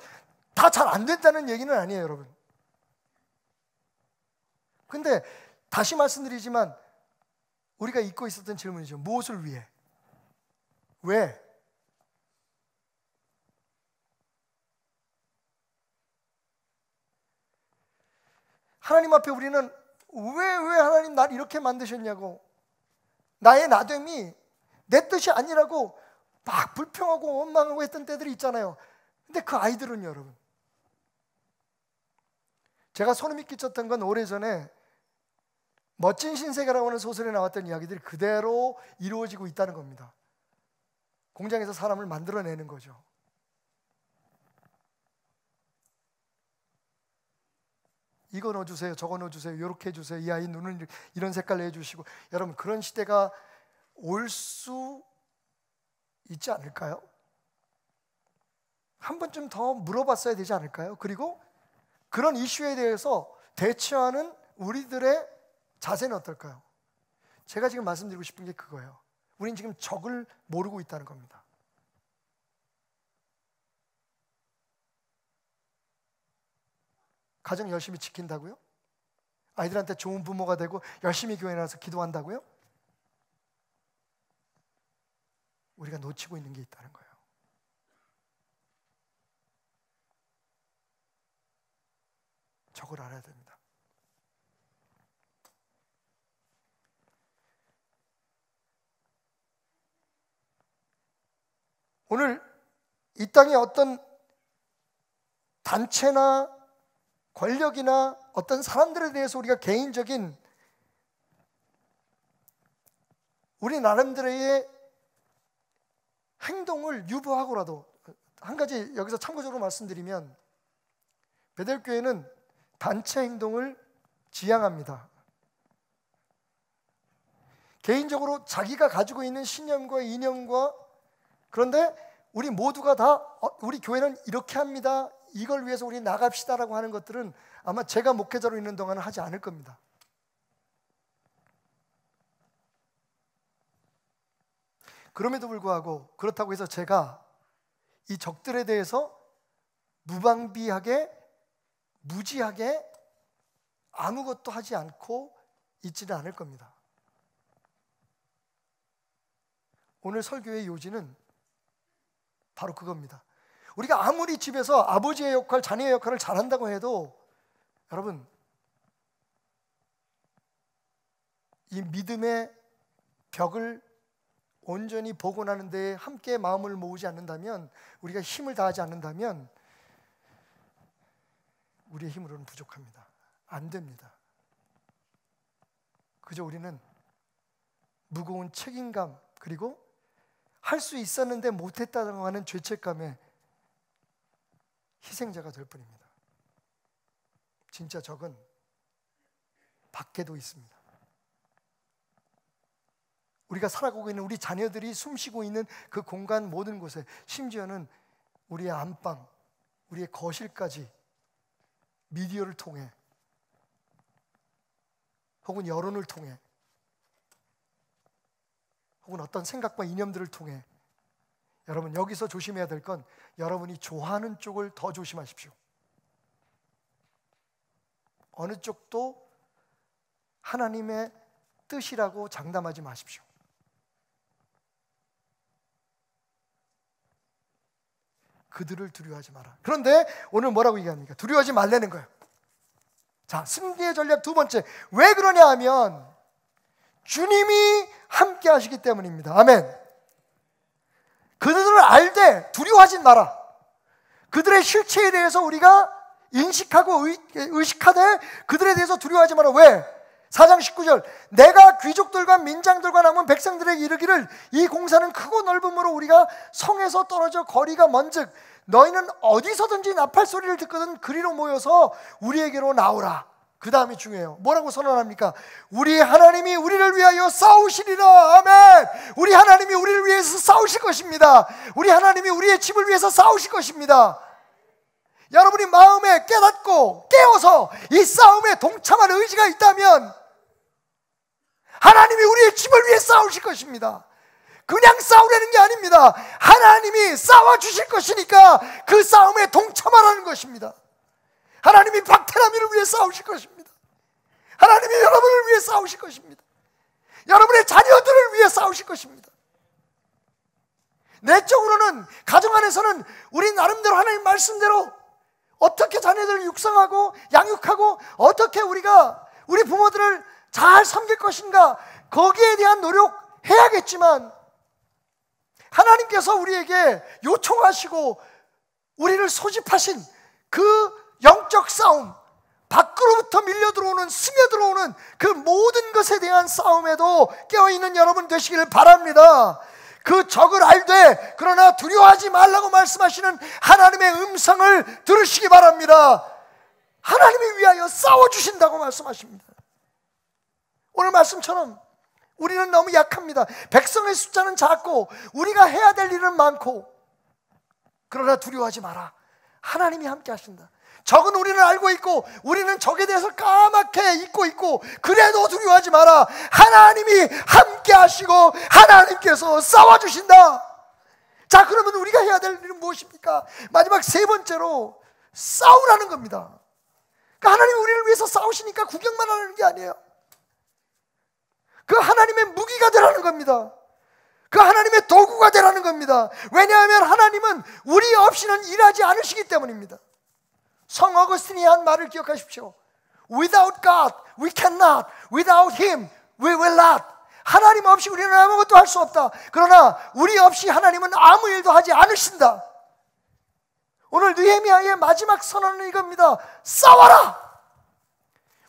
Speaker 2: 다 잘 안 된다는 얘기는 아니에요, 여러분. 근데 다시 말씀드리지만, 우리가 잊고 있었던 질문이죠. 무엇을 위해? 왜? 하나님 앞에 우리는 왜 하나님 날 이렇게 만드셨냐고, 나의 나됨이 내 뜻이 아니라고 막 불평하고 원망하고 했던 때들이 있잖아요. 근데 그 아이들은요, 여러분, 제가 소름이 끼쳤던 건 오래전에 멋진 신세계라고 하는 소설에 나왔던 이야기들이 그대로 이루어지고 있다는 겁니다. 공장에서 사람을 만들어내는 거죠. 이거 넣어주세요, 저거 넣어주세요, 이렇게 해주세요, 이 아이 눈은 이런 색깔로 해주시고. 여러분, 그런 시대가 올 수 있지 않을까요? 한 번쯤 더 물어봤어야 되지 않을까요? 그리고 그런 이슈에 대해서 대처하는 우리들의 자세는 어떨까요? 제가 지금 말씀드리고 싶은 게 그거예요. 우린 지금 적을 모르고 있다는 겁니다. 가정 열심히 지킨다고요? 아이들한테 좋은 부모가 되고 열심히 교회 나와서 기도한다고요? 우리가 놓치고 있는 게 있다는 거예요. 적을 알아야 됩니다. 오늘 이 땅에 어떤 단체나 권력이나 어떤 사람들에 대해서 우리가 개인적인 우리 나름대로의 행동을 유보하고라도, 한 가지 여기서 참고적으로 말씀드리면, 베델교회는 단체 행동을 지향합니다. 개인적으로 자기가 가지고 있는 신념과 이념과, 그런데 우리 모두가 다 우리 교회는 이렇게 합니다, 이걸 위해서 우리 나갑시다라고 하는 것들은 아마 제가 목회자로 있는 동안은 하지 않을 겁니다. 그럼에도 불구하고, 그렇다고 해서 제가 이 적들에 대해서 무방비하게, 무지하게 아무것도 하지 않고 있지는 않을 겁니다. 오늘 설교의 요지는 바로 그겁니다. 우리가 아무리 집에서 아버지의 역할, 자녀의 역할을 잘한다고 해도, 여러분, 이 믿음의 벽을 온전히 복원하는 데에 함께 마음을 모으지 않는다면, 우리가 힘을 다하지 않는다면 우리의 힘으로는 부족합니다. 안 됩니다. 그저 우리는 무거운 책임감, 그리고 할 수 있었는데 못했다고 하는 죄책감에 희생자가 될 뿐입니다. 진짜 적은 밖에도 있습니다. 우리가 살아가고 있는 우리 자녀들이 숨쉬고 있는 그 공간 모든 곳에, 심지어는 우리의 안방, 우리의 거실까지 미디어를 통해 혹은 여론을 통해 혹은 어떤 생각과 이념들을 통해, 여러분 여기서 조심해야 될 건 여러분이 좋아하는 쪽을 더 조심하십시오. 어느 쪽도 하나님의 뜻이라고 장담하지 마십시오. 그들을 두려워하지 마라. 그런데 오늘 뭐라고 얘기합니까? 두려워하지 말라는 거예요. 자, 승리의 전략 두 번째, 왜 그러냐 하면 주님이 함께 하시기 때문입니다. 아멘. 그들을 알되 두려워하지 마라. 그들의 실체에 대해서 우리가 인식하고 의식하되 그들에 대해서 두려워하지 마라. 왜? 4장 19절, 내가 귀족들과 민장들과 남은 백성들에게 이르기를 이 공사는 크고 넓음으로 우리가 성에서 떨어져 거리가 먼즉 너희는 어디서든지 나팔 소리를 듣거든 그리로 모여서 우리에게로 나오라. 그 다음이 중요해요. 뭐라고 선언합니까? 우리 하나님이 우리를 위하여 싸우시리라. 아멘. 우리 하나님이 우리를 위해서 싸우실 것입니다. 우리 하나님이 우리의 집을 위해서 싸우실 것입니다. 여러분이 마음에 깨닫고 깨어서 이 싸움에 동참할 의지가 있다면 하나님이 우리의 집을 위해 싸우실 것입니다. 그냥 싸우려는 게 아닙니다. 하나님이 싸워주실 것이니까 그 싸움에 동참하라는 것입니다. 하나님이 박테라미를 위해 싸우실 것입니다. 하나님이 여러분을 위해 싸우실 것입니다. 여러분의 자녀들을 위해 싸우실 것입니다. 내적으로는, 가정 안에서는 우리 나름대로 하나님 말씀대로 어떻게 자녀들을 육성하고 양육하고 어떻게 우리가 우리 부모들을 잘 섬길 것인가, 거기에 대한 노력해야겠지만 하나님께서 우리에게 요청하시고 우리를 소집하신 그 영적 싸움, 밖으로부터 밀려 들어오는, 스며 들어오는 그 모든 것에 대한 싸움에도 깨어있는 여러분 되시기를 바랍니다. 그 적을 알되 그러나 두려워하지 말라고 말씀하시는 하나님의 음성을 들으시기 바랍니다. 하나님이 위하여 싸워주신다고 말씀하십니다. 오늘 말씀처럼 우리는 너무 약합니다. 백성의 숫자는 작고 우리가 해야 될 일은 많고, 그러나 두려워하지 마라. 하나님이 함께 하신다. 적은 우리는 알고 있고 우리는 적에 대해서 까맣게 잊고 있고, 그래도 두려워하지 마라. 하나님이 함께 하시고 하나님께서 싸워주신다. 자, 그러면 우리가 해야 될 일은 무엇입니까? 마지막 세 번째로 싸우라는 겁니다. 그러니까 하나님이 우리를 위해서 싸우시니까 구경만 하는 게 아니에요. 그 하나님의 무기가 되라는 겁니다. 그 하나님의 도구가 되라는 겁니다. 왜냐하면 하나님은 우리 없이는 일하지 않으시기 때문입니다. 성 어거스틴이 한 말을 기억하십시오. Without God, we cannot. Without Him, we will not. 하나님 없이 우리는 아무것도 할 수 없다. 그러나 우리 없이 하나님은 아무 일도 하지 않으신다. 오늘 느헤미야의 마지막 선언은 이겁니다. 싸워라!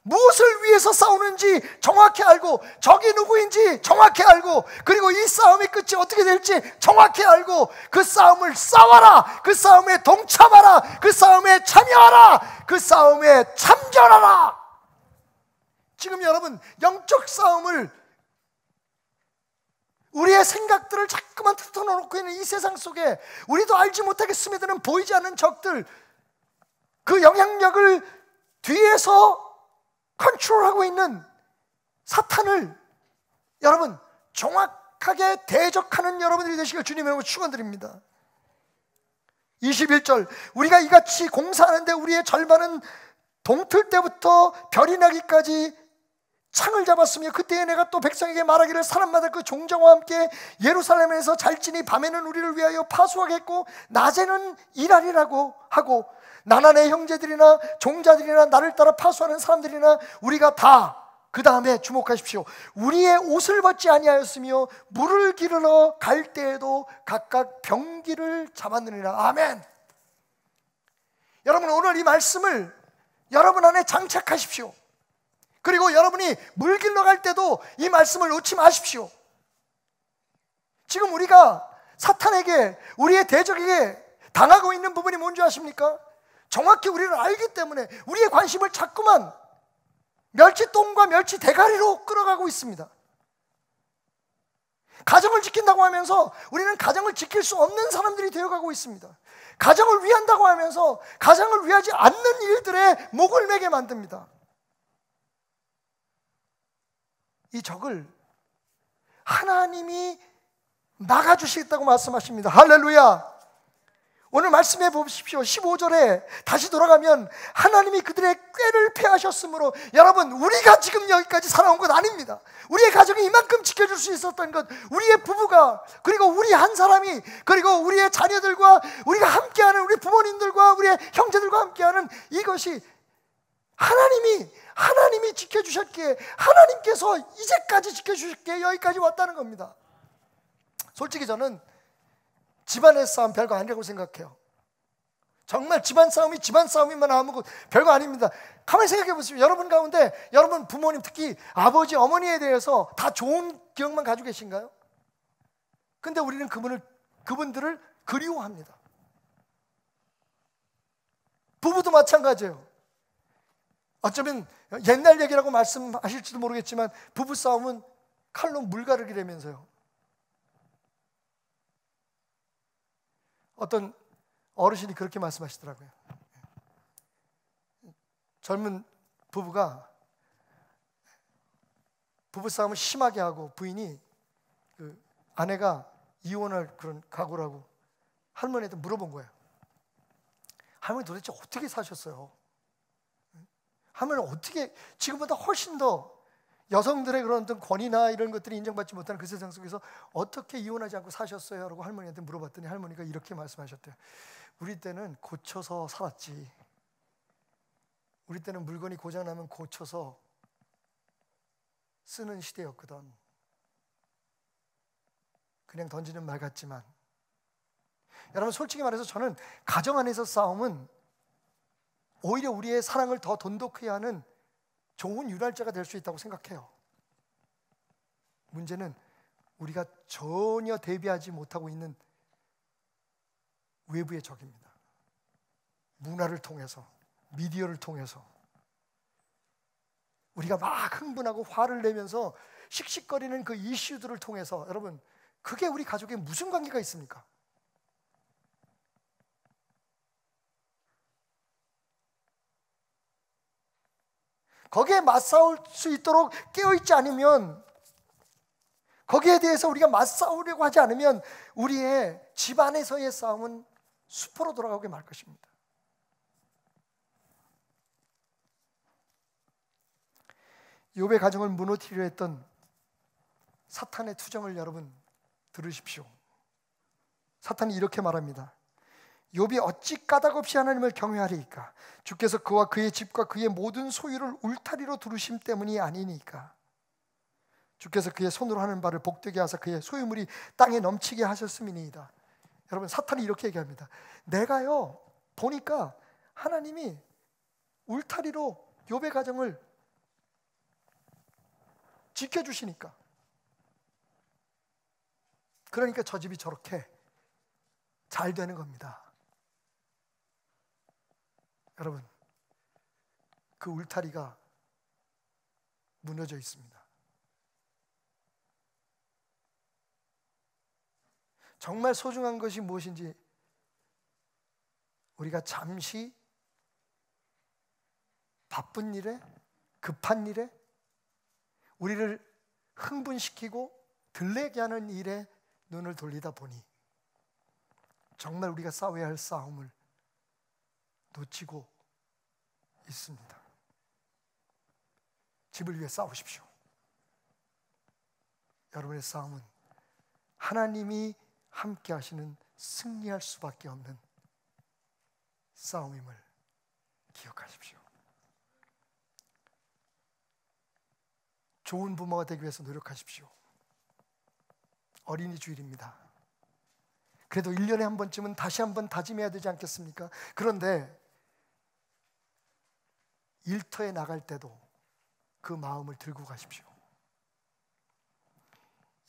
Speaker 2: 무엇을 위해서 싸우는지 정확히 알고, 적이 누구인지 정확히 알고, 그리고 이 싸움의 끝이 어떻게 될지 정확히 알고, 그 싸움을 싸워라. 그 싸움에 동참하라. 그 싸움에 참여하라. 그 싸움에 참전하라. 지금 여러분, 영적 싸움을, 우리의 생각들을 자꾸만 흩어놓고 있는 이 세상 속에 우리도 알지 못하게 스며드는 보이지 않는 적들, 그 영향력을 뒤에서 컨트롤하고 있는 사탄을 여러분 정확하게 대적하는 여러분들이 되시길 주님의 이름으로 축원드립니다. 21절, 우리가 이같이 공사하는데 우리의 절반은 동틀 때부터 별이 나기까지 창을 잡았으며, 그때에 내가 또 백성에게 말하기를 사람마다 그 종자와 함께 예루살렘에서 잘지니 밤에는 우리를 위하여 파수하겠고 낮에는 일하리라고 하고, 나나 내 형제들이나 종자들이나 나를 따라 파수하는 사람들이나 우리가 다, 그 다음에 주목하십시오, 우리의 옷을 벗지 아니하였으며 물을 기르러 갈 때에도 각각 병기를 잡았느니라. 아멘. 여러분, 오늘 이 말씀을 여러분 안에 장착하십시오. 그리고 여러분이 물 길러 갈 때도 이 말씀을 놓지 마십시오. 지금 우리가 사탄에게, 우리의 대적에게 당하고 있는 부분이 뭔지 아십니까? 정확히 우리를 알기 때문에 우리의 관심을 자꾸만 멸치똥과 멸치 대가리로 끌어가고 있습니다. 가정을 지킨다고 하면서 우리는 가정을 지킬 수 없는 사람들이 되어가고 있습니다. 가정을 위한다고 하면서 가정을 위하지 않는 일들에 목을 매게 만듭니다. 이 적을 하나님이 막아주시겠다고 말씀하십니다. 할렐루야. 오늘 말씀해 보십시오. 15절에 다시 돌아가면 하나님이 그들의 꾀를 패하셨으므로, 여러분, 우리가 지금 여기까지 살아온 것 아닙니다. 우리의 가정이 이만큼 지켜줄 수 있었던 것, 우리의 부부가, 그리고 우리 한 사람이, 그리고 우리의 자녀들과 우리가 함께하는 우리 부모님들과 우리의 형제들과 함께하는 이것이 하나님이 지켜주셨기에, 하나님께서 이제까지 지켜주셨기에 여기까지 왔다는 겁니다. 솔직히 저는 집안의 싸움 별거 아니라고 생각해요. 정말 집안 싸움이만 하면 별거 아닙니다. 가만히 생각해 보십시오. 여러분 가운데 여러분 부모님, 특히 아버지, 어머니에 대해서 다 좋은 기억만 가지고 계신가요? 근데 우리는 그분들을 그리워합니다. 부부도 마찬가지예요. 어쩌면 옛날 얘기라고 말씀하실지도 모르겠지만 부부싸움은 칼로 물가르기라면서요. 어떤 어르신이 그렇게 말씀하시더라고요. 젊은 부부가 부부싸움을 심하게 하고 부인이, 아내가 이혼할 그런 각오라고 할머니한테 물어본 거예요. 할머니 도대체 어떻게 사셨어요? 할머니 어떻게, 지금보다 훨씬 더 여성들의 그런 어떤 권위나 이런 것들이 인정받지 못하는 그 세상 속에서 어떻게 이혼하지 않고 사셨어요? 라고 할머니한테 물어봤더니 할머니가 이렇게 말씀하셨대요. 우리 때는 고쳐서 살았지. 우리 때는 물건이 고장나면 고쳐서 쓰는 시대였거든. 그냥 던지는 말 같지만, 여러분 솔직히 말해서 저는 가정 안에서 싸움은 오히려 우리의 사랑을 더 돈독히 하는 좋은 유발자가 될 수 있다고 생각해요. 문제는 우리가 전혀 대비하지 못하고 있는 외부의 적입니다. 문화를 통해서, 미디어를 통해서 우리가 막 흥분하고 화를 내면서 씩씩거리는 그 이슈들을 통해서, 여러분, 그게 우리 가족에 무슨 관계가 있습니까? 거기에 맞싸울 수 있도록 깨어있지 않으면, 거기에 대해서 우리가 맞싸우려고 하지 않으면 우리의 집안에서의 싸움은 수포로 돌아가게 말 것입니다. 욥의 가정을 무너뜨리려 했던 사탄의 투정을 여러분 들으십시오. 사탄이 이렇게 말합니다. 욥이 어찌 까닭없이 하나님을 경외하리이까? 주께서 그와 그의 집과 그의 모든 소유를 울타리로 두르심 때문이 아니니까. 주께서 그의 손으로 하는 바를 복되게 하사 그의 소유물이 땅에 넘치게 하셨음이니이다. 여러분, 사탄이 이렇게 얘기합니다. 내가요 보니까 하나님이 울타리로 욥의 가정을 지켜주시니까, 그러니까 저 집이 저렇게 잘 되는 겁니다. 여러분, 그 울타리가 무너져 있습니다. 정말 소중한 것이 무엇인지 우리가 잠시 바쁜 일에, 급한 일에, 우리를 흥분시키고 들레게 하는 일에 눈을 돌리다 보니 정말 우리가 싸워야 할 싸움을 놓치고 있습니다. 집을 위해 싸우십시오. 여러분의 싸움은 하나님이 함께 하시는 승리할 수밖에 없는 싸움임을 기억하십시오. 좋은 부모가 되기 위해서 노력하십시오. 어린이 주일입니다. 그래도 1년에 한 번쯤은 다시 한번 다짐해야 되지 않겠습니까? 그런데 일터에 나갈 때도 그 마음을 들고 가십시오.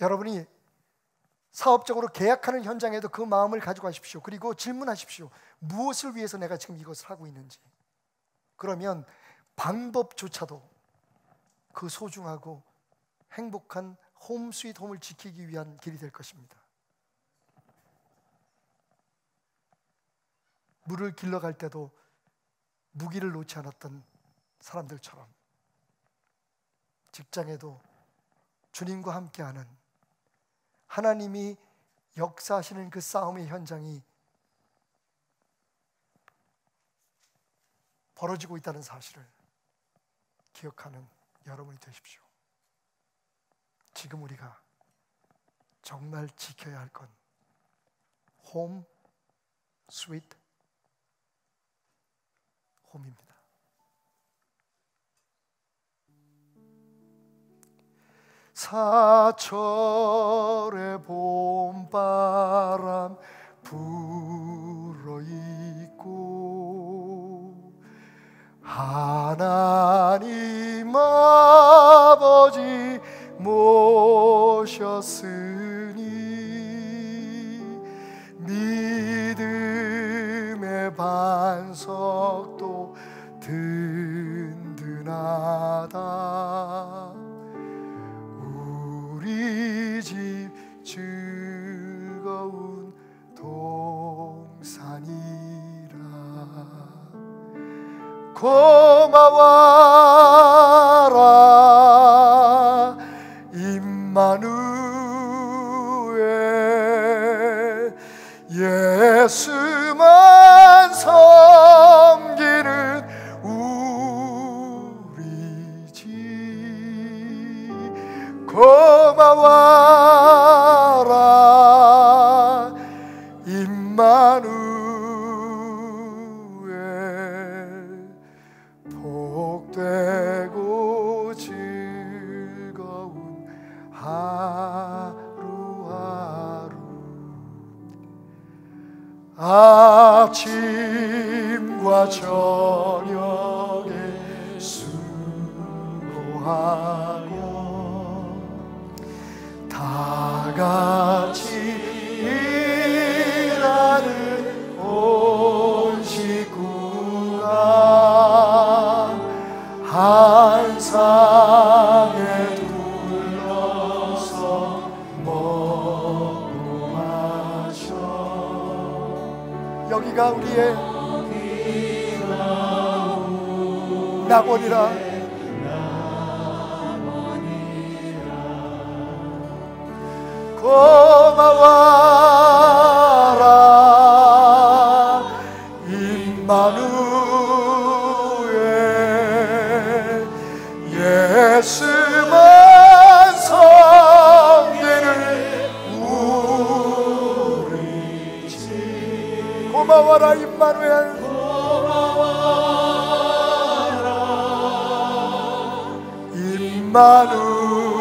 Speaker 2: 여러분이 사업적으로 계약하는 현장에도 그 마음을 가지고 가십시오. 그리고 질문하십시오. 무엇을 위해서 내가 지금 이것을 하고 있는지. 그러면 방법조차도 그 소중하고 행복한 홈 스윗 홈을 지키기 위한 길이 될 것입니다. 물을 길러갈 때도 무기를 놓지 않았던 사람들처럼 직장에도 주님과 함께하는 하나님이 역사하시는 그 싸움의 현장이 벌어지고 있다는 사실을 기억하는 여러분이 되십시오. 지금 우리가 정말 지켜야 할 건 홈 스윗 홈입니다. 사철의 봄바람 불어있고 하나님 아버지 모셨으니 믿음의 반석도 든든하다. 우리 집 즐거운 동산이라. 고마워라 임마누엘. 예수만 섬기는 우리 집. 고마워라 임마누엘. 복되고 즐거운 하루하루. 아침과 저녁에 수고하고 다 같이 일하는 온 식구가 한 상에 둘러서 먹고 마셔. 여기가 우리의 낙원이라. 고마워라 임마누엘. 예수만 섬기는 우리 집. 고마워라 임마누엘. 고마워라 임마누엘.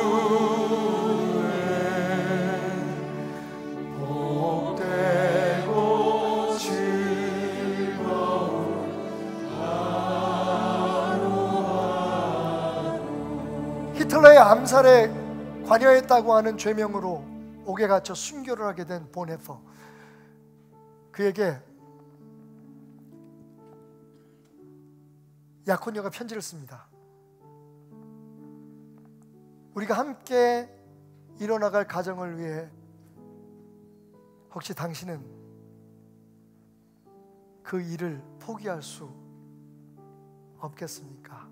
Speaker 2: 히틀러의 암살에 관여했다고 하는 죄명으로 옥에 갇혀 순교를 하게 된 본헤퍼. 그에게 야콘녀가 편지를 씁니다. 우리가 함께 이뤄나갈 가정을 위해 혹시 당신은 그 일을 포기할 수 없겠습니까?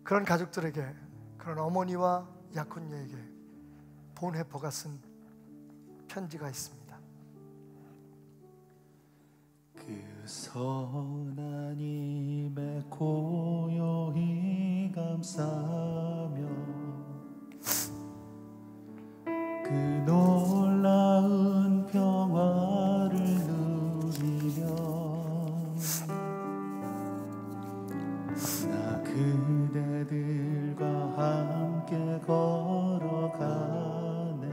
Speaker 2: 그런 가족들에게, 그런 어머니와 야콘녀에게 본헤퍼가 쓴 편지가 있습니다.
Speaker 3: 그 선한 힘에 고요히 감싸며 그 놀라운 평화를 누리며 나 그대들과 함께 걸어가네.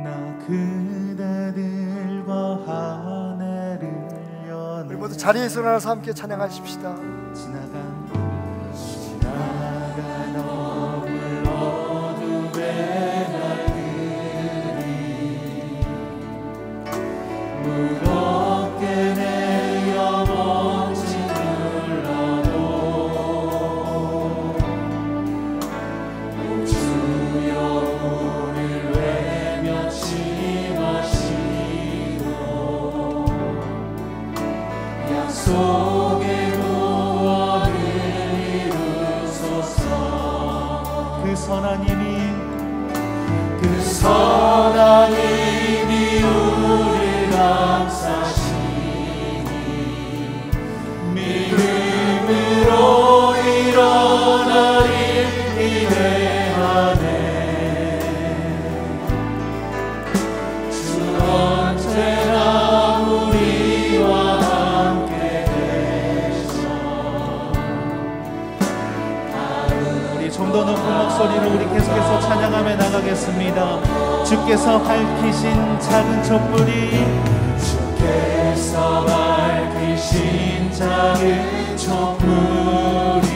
Speaker 3: 나 그대들과 한 해를 여네.
Speaker 2: 우리 모두 자리에서 일어나서 함께 찬양하십시다.
Speaker 3: 지나간 어물 어둠의 날들이 무겁게 내 영혼 짓눌러도 좀 더 높은 목소리로 우리 계속해서 찬양하며 나가겠습니다. 주께서 밝히신 작은 촛불이, 주께서 밝히신 작은 촛불이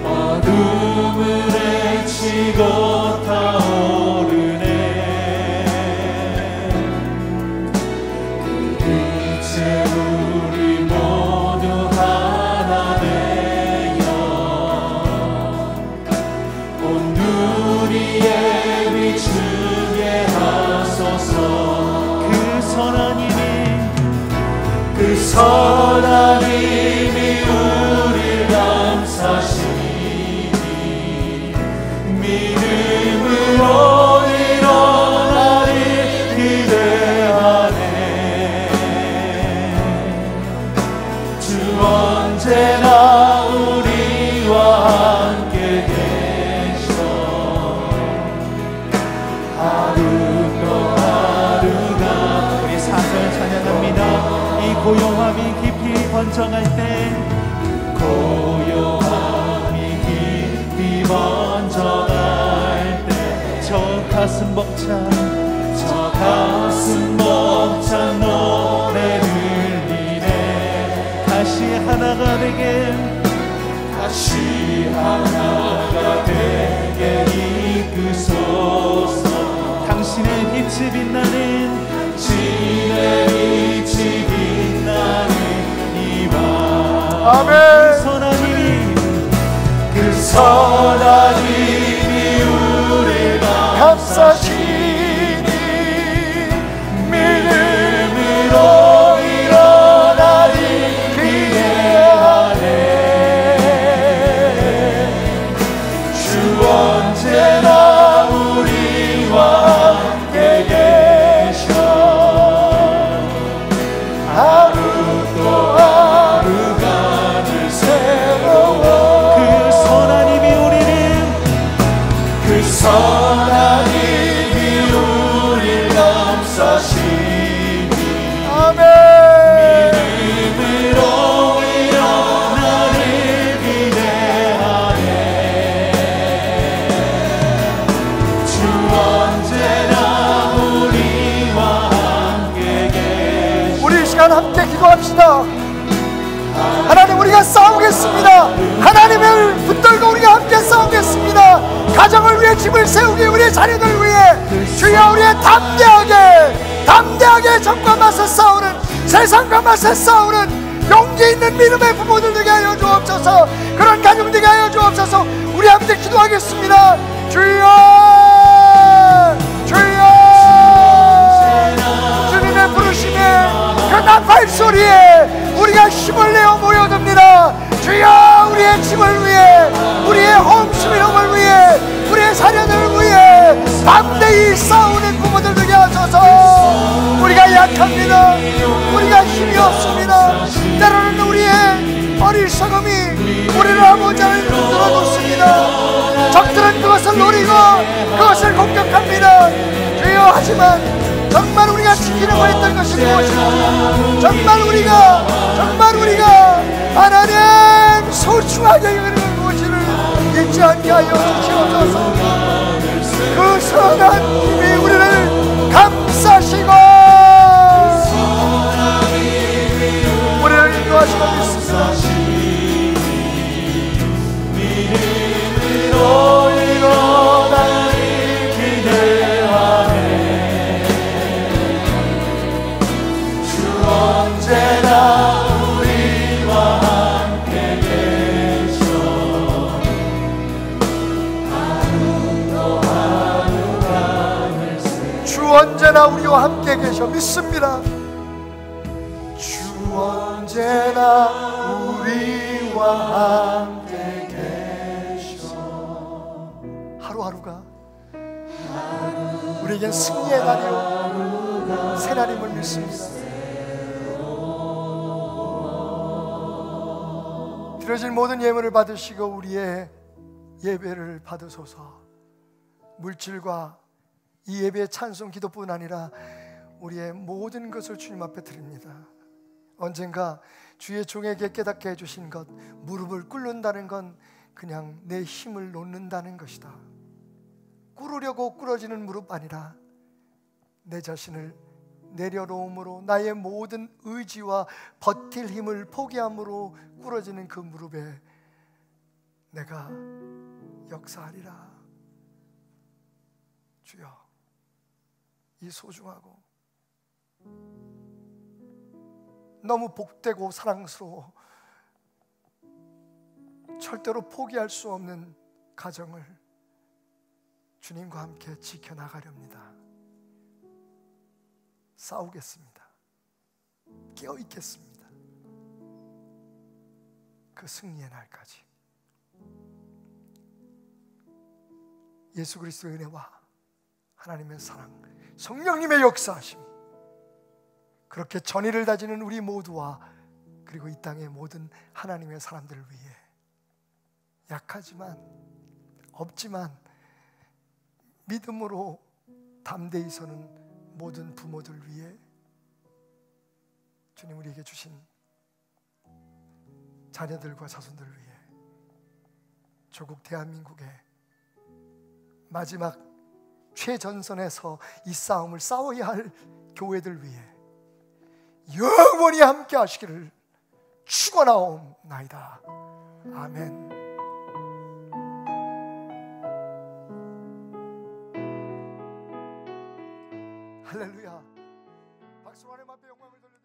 Speaker 3: 어둠을 헤치고 타오르네. 그 빛에 우리 모두 하나 되어 온 누리에 비추게 하소서. 그 선하님이 우리를 감싸시니 믿음으로 일어나리 기대하네. 주 언제나 우리와 함께 계셔. 하루 또 하루가 우리 사절 찬양합니다. 이 고요함이 깊이 번져갈 때, 고요함이 깊이 번져갈 때, 저 가슴 벅찬 노래를 들리네. 다시 하나가 되게 이끄소서. 당신의 빛이 빛나는 이 밤.
Speaker 2: 아멘.
Speaker 3: 그 선하님이 우리를
Speaker 2: 감싸시니
Speaker 3: 믿음으로 일어나리 기대하네. 주 언제나 우리와 함께 계셔. 하루 또 하루가 늘 새로워. 그 선하님이 우리를 감싸시니
Speaker 2: 아멘.
Speaker 3: 믿음으로 일어나리 기대하네. 주 언제나 우리와 함께 계셔.
Speaker 2: 우리 이 시간 함께 기도합시다. 하나님, 우리가 싸우겠습니다. 하나님을 붙들고 우리가 함께 싸우겠습니다. 가정을 위해, 집을 세우기, 우리의 자녀들 위해 주여 우리의 담대하게 적과 맞서 싸우는, 세상과 맞서 싸우는 용기 있는 믿음의 부모들 되게 하여 주옵소서. 그런 가정 되게 하여 주옵소서. 우리 함께 기도하겠습니다. 주여 주님의 부르심에 그 나팔 소리에 우리가 힘을 내어 모여듭니다. 주여 우리의 집을 위해, 우리의 홈스위홈을 위해, 우리의 자녀들을 위해 담대히 싸우는 부모들 되게 하소서. 우리가 약합니다. 우리가 힘이 없습니다. 때로는 우리의 어리석음이 우리를 아버지를 흔들어놓습니다. 적들은 그것을 노리고 그것을 공격합니다. 주여, 하지만 정말 우리가 지키려고 했던 것이 무엇인지, 정말 우리가 하나님 소중하게 여기는 무엇인지를 잊지 않게 하여 주시옵소서. 그 선한 힘이 우리를 감싸시고 우리를 인도하시고 있습니다.
Speaker 3: 믿음으로 일어나리 기대하네. 주 언제나 우리와 함께 계셔. 하루도 하루가 늘새.
Speaker 2: 주 언제나 우리와 함께 계셔. 믿습니다. 주 언제나 우리와 함께 계셔. 하루하루가 우리에겐 승리의 날이요 새날임을 믿습니다. 드려진 모든 예물을 받으시고 우리의 예배를 받으소서. 물질과 이 예배의 찬송 기도뿐 아니라 우리의 모든 것을 주님 앞에 드립니다. 언젠가 주의 종에게 깨닫게 해주신 것, 무릎을 꿇는다는 건 그냥 내 힘을 놓는다는 것이다. 꿇으려고 꿇어지는 무릎 아니라 내 자신을 내려놓음으로, 나의 모든 의지와 버틸 힘을 포기함으로 꿇어지는 그 무릎에 내가 역사하리라. 주여, 이 소중하고 너무 복되고 사랑스러워 절대로 포기할 수 없는 가정을 주님과 함께 지켜나가렵니다. 싸우겠습니다. 깨어있겠습니다. 그 승리의 날까지. 예수 그리스도의 은혜와 하나님의 사랑, 성령님의 역사하심, 그렇게 전의를 다지는 우리 모두와 그리고 이 땅의 모든 하나님의 사람들을 위해, 약하지만 없지만 믿음으로 담대히 서는 모든 부모들 위해, 주님 우리에게 주신 자녀들과 자손들을 위해, 조국 대한민국의 마지막 최전선에서 이 싸움을 싸워야 할 교회들 위해 영원히 함께 하시기를 축원하옵나이다. 아멘. 할렐루야. 박수 하나님 앞에 영광을 돌려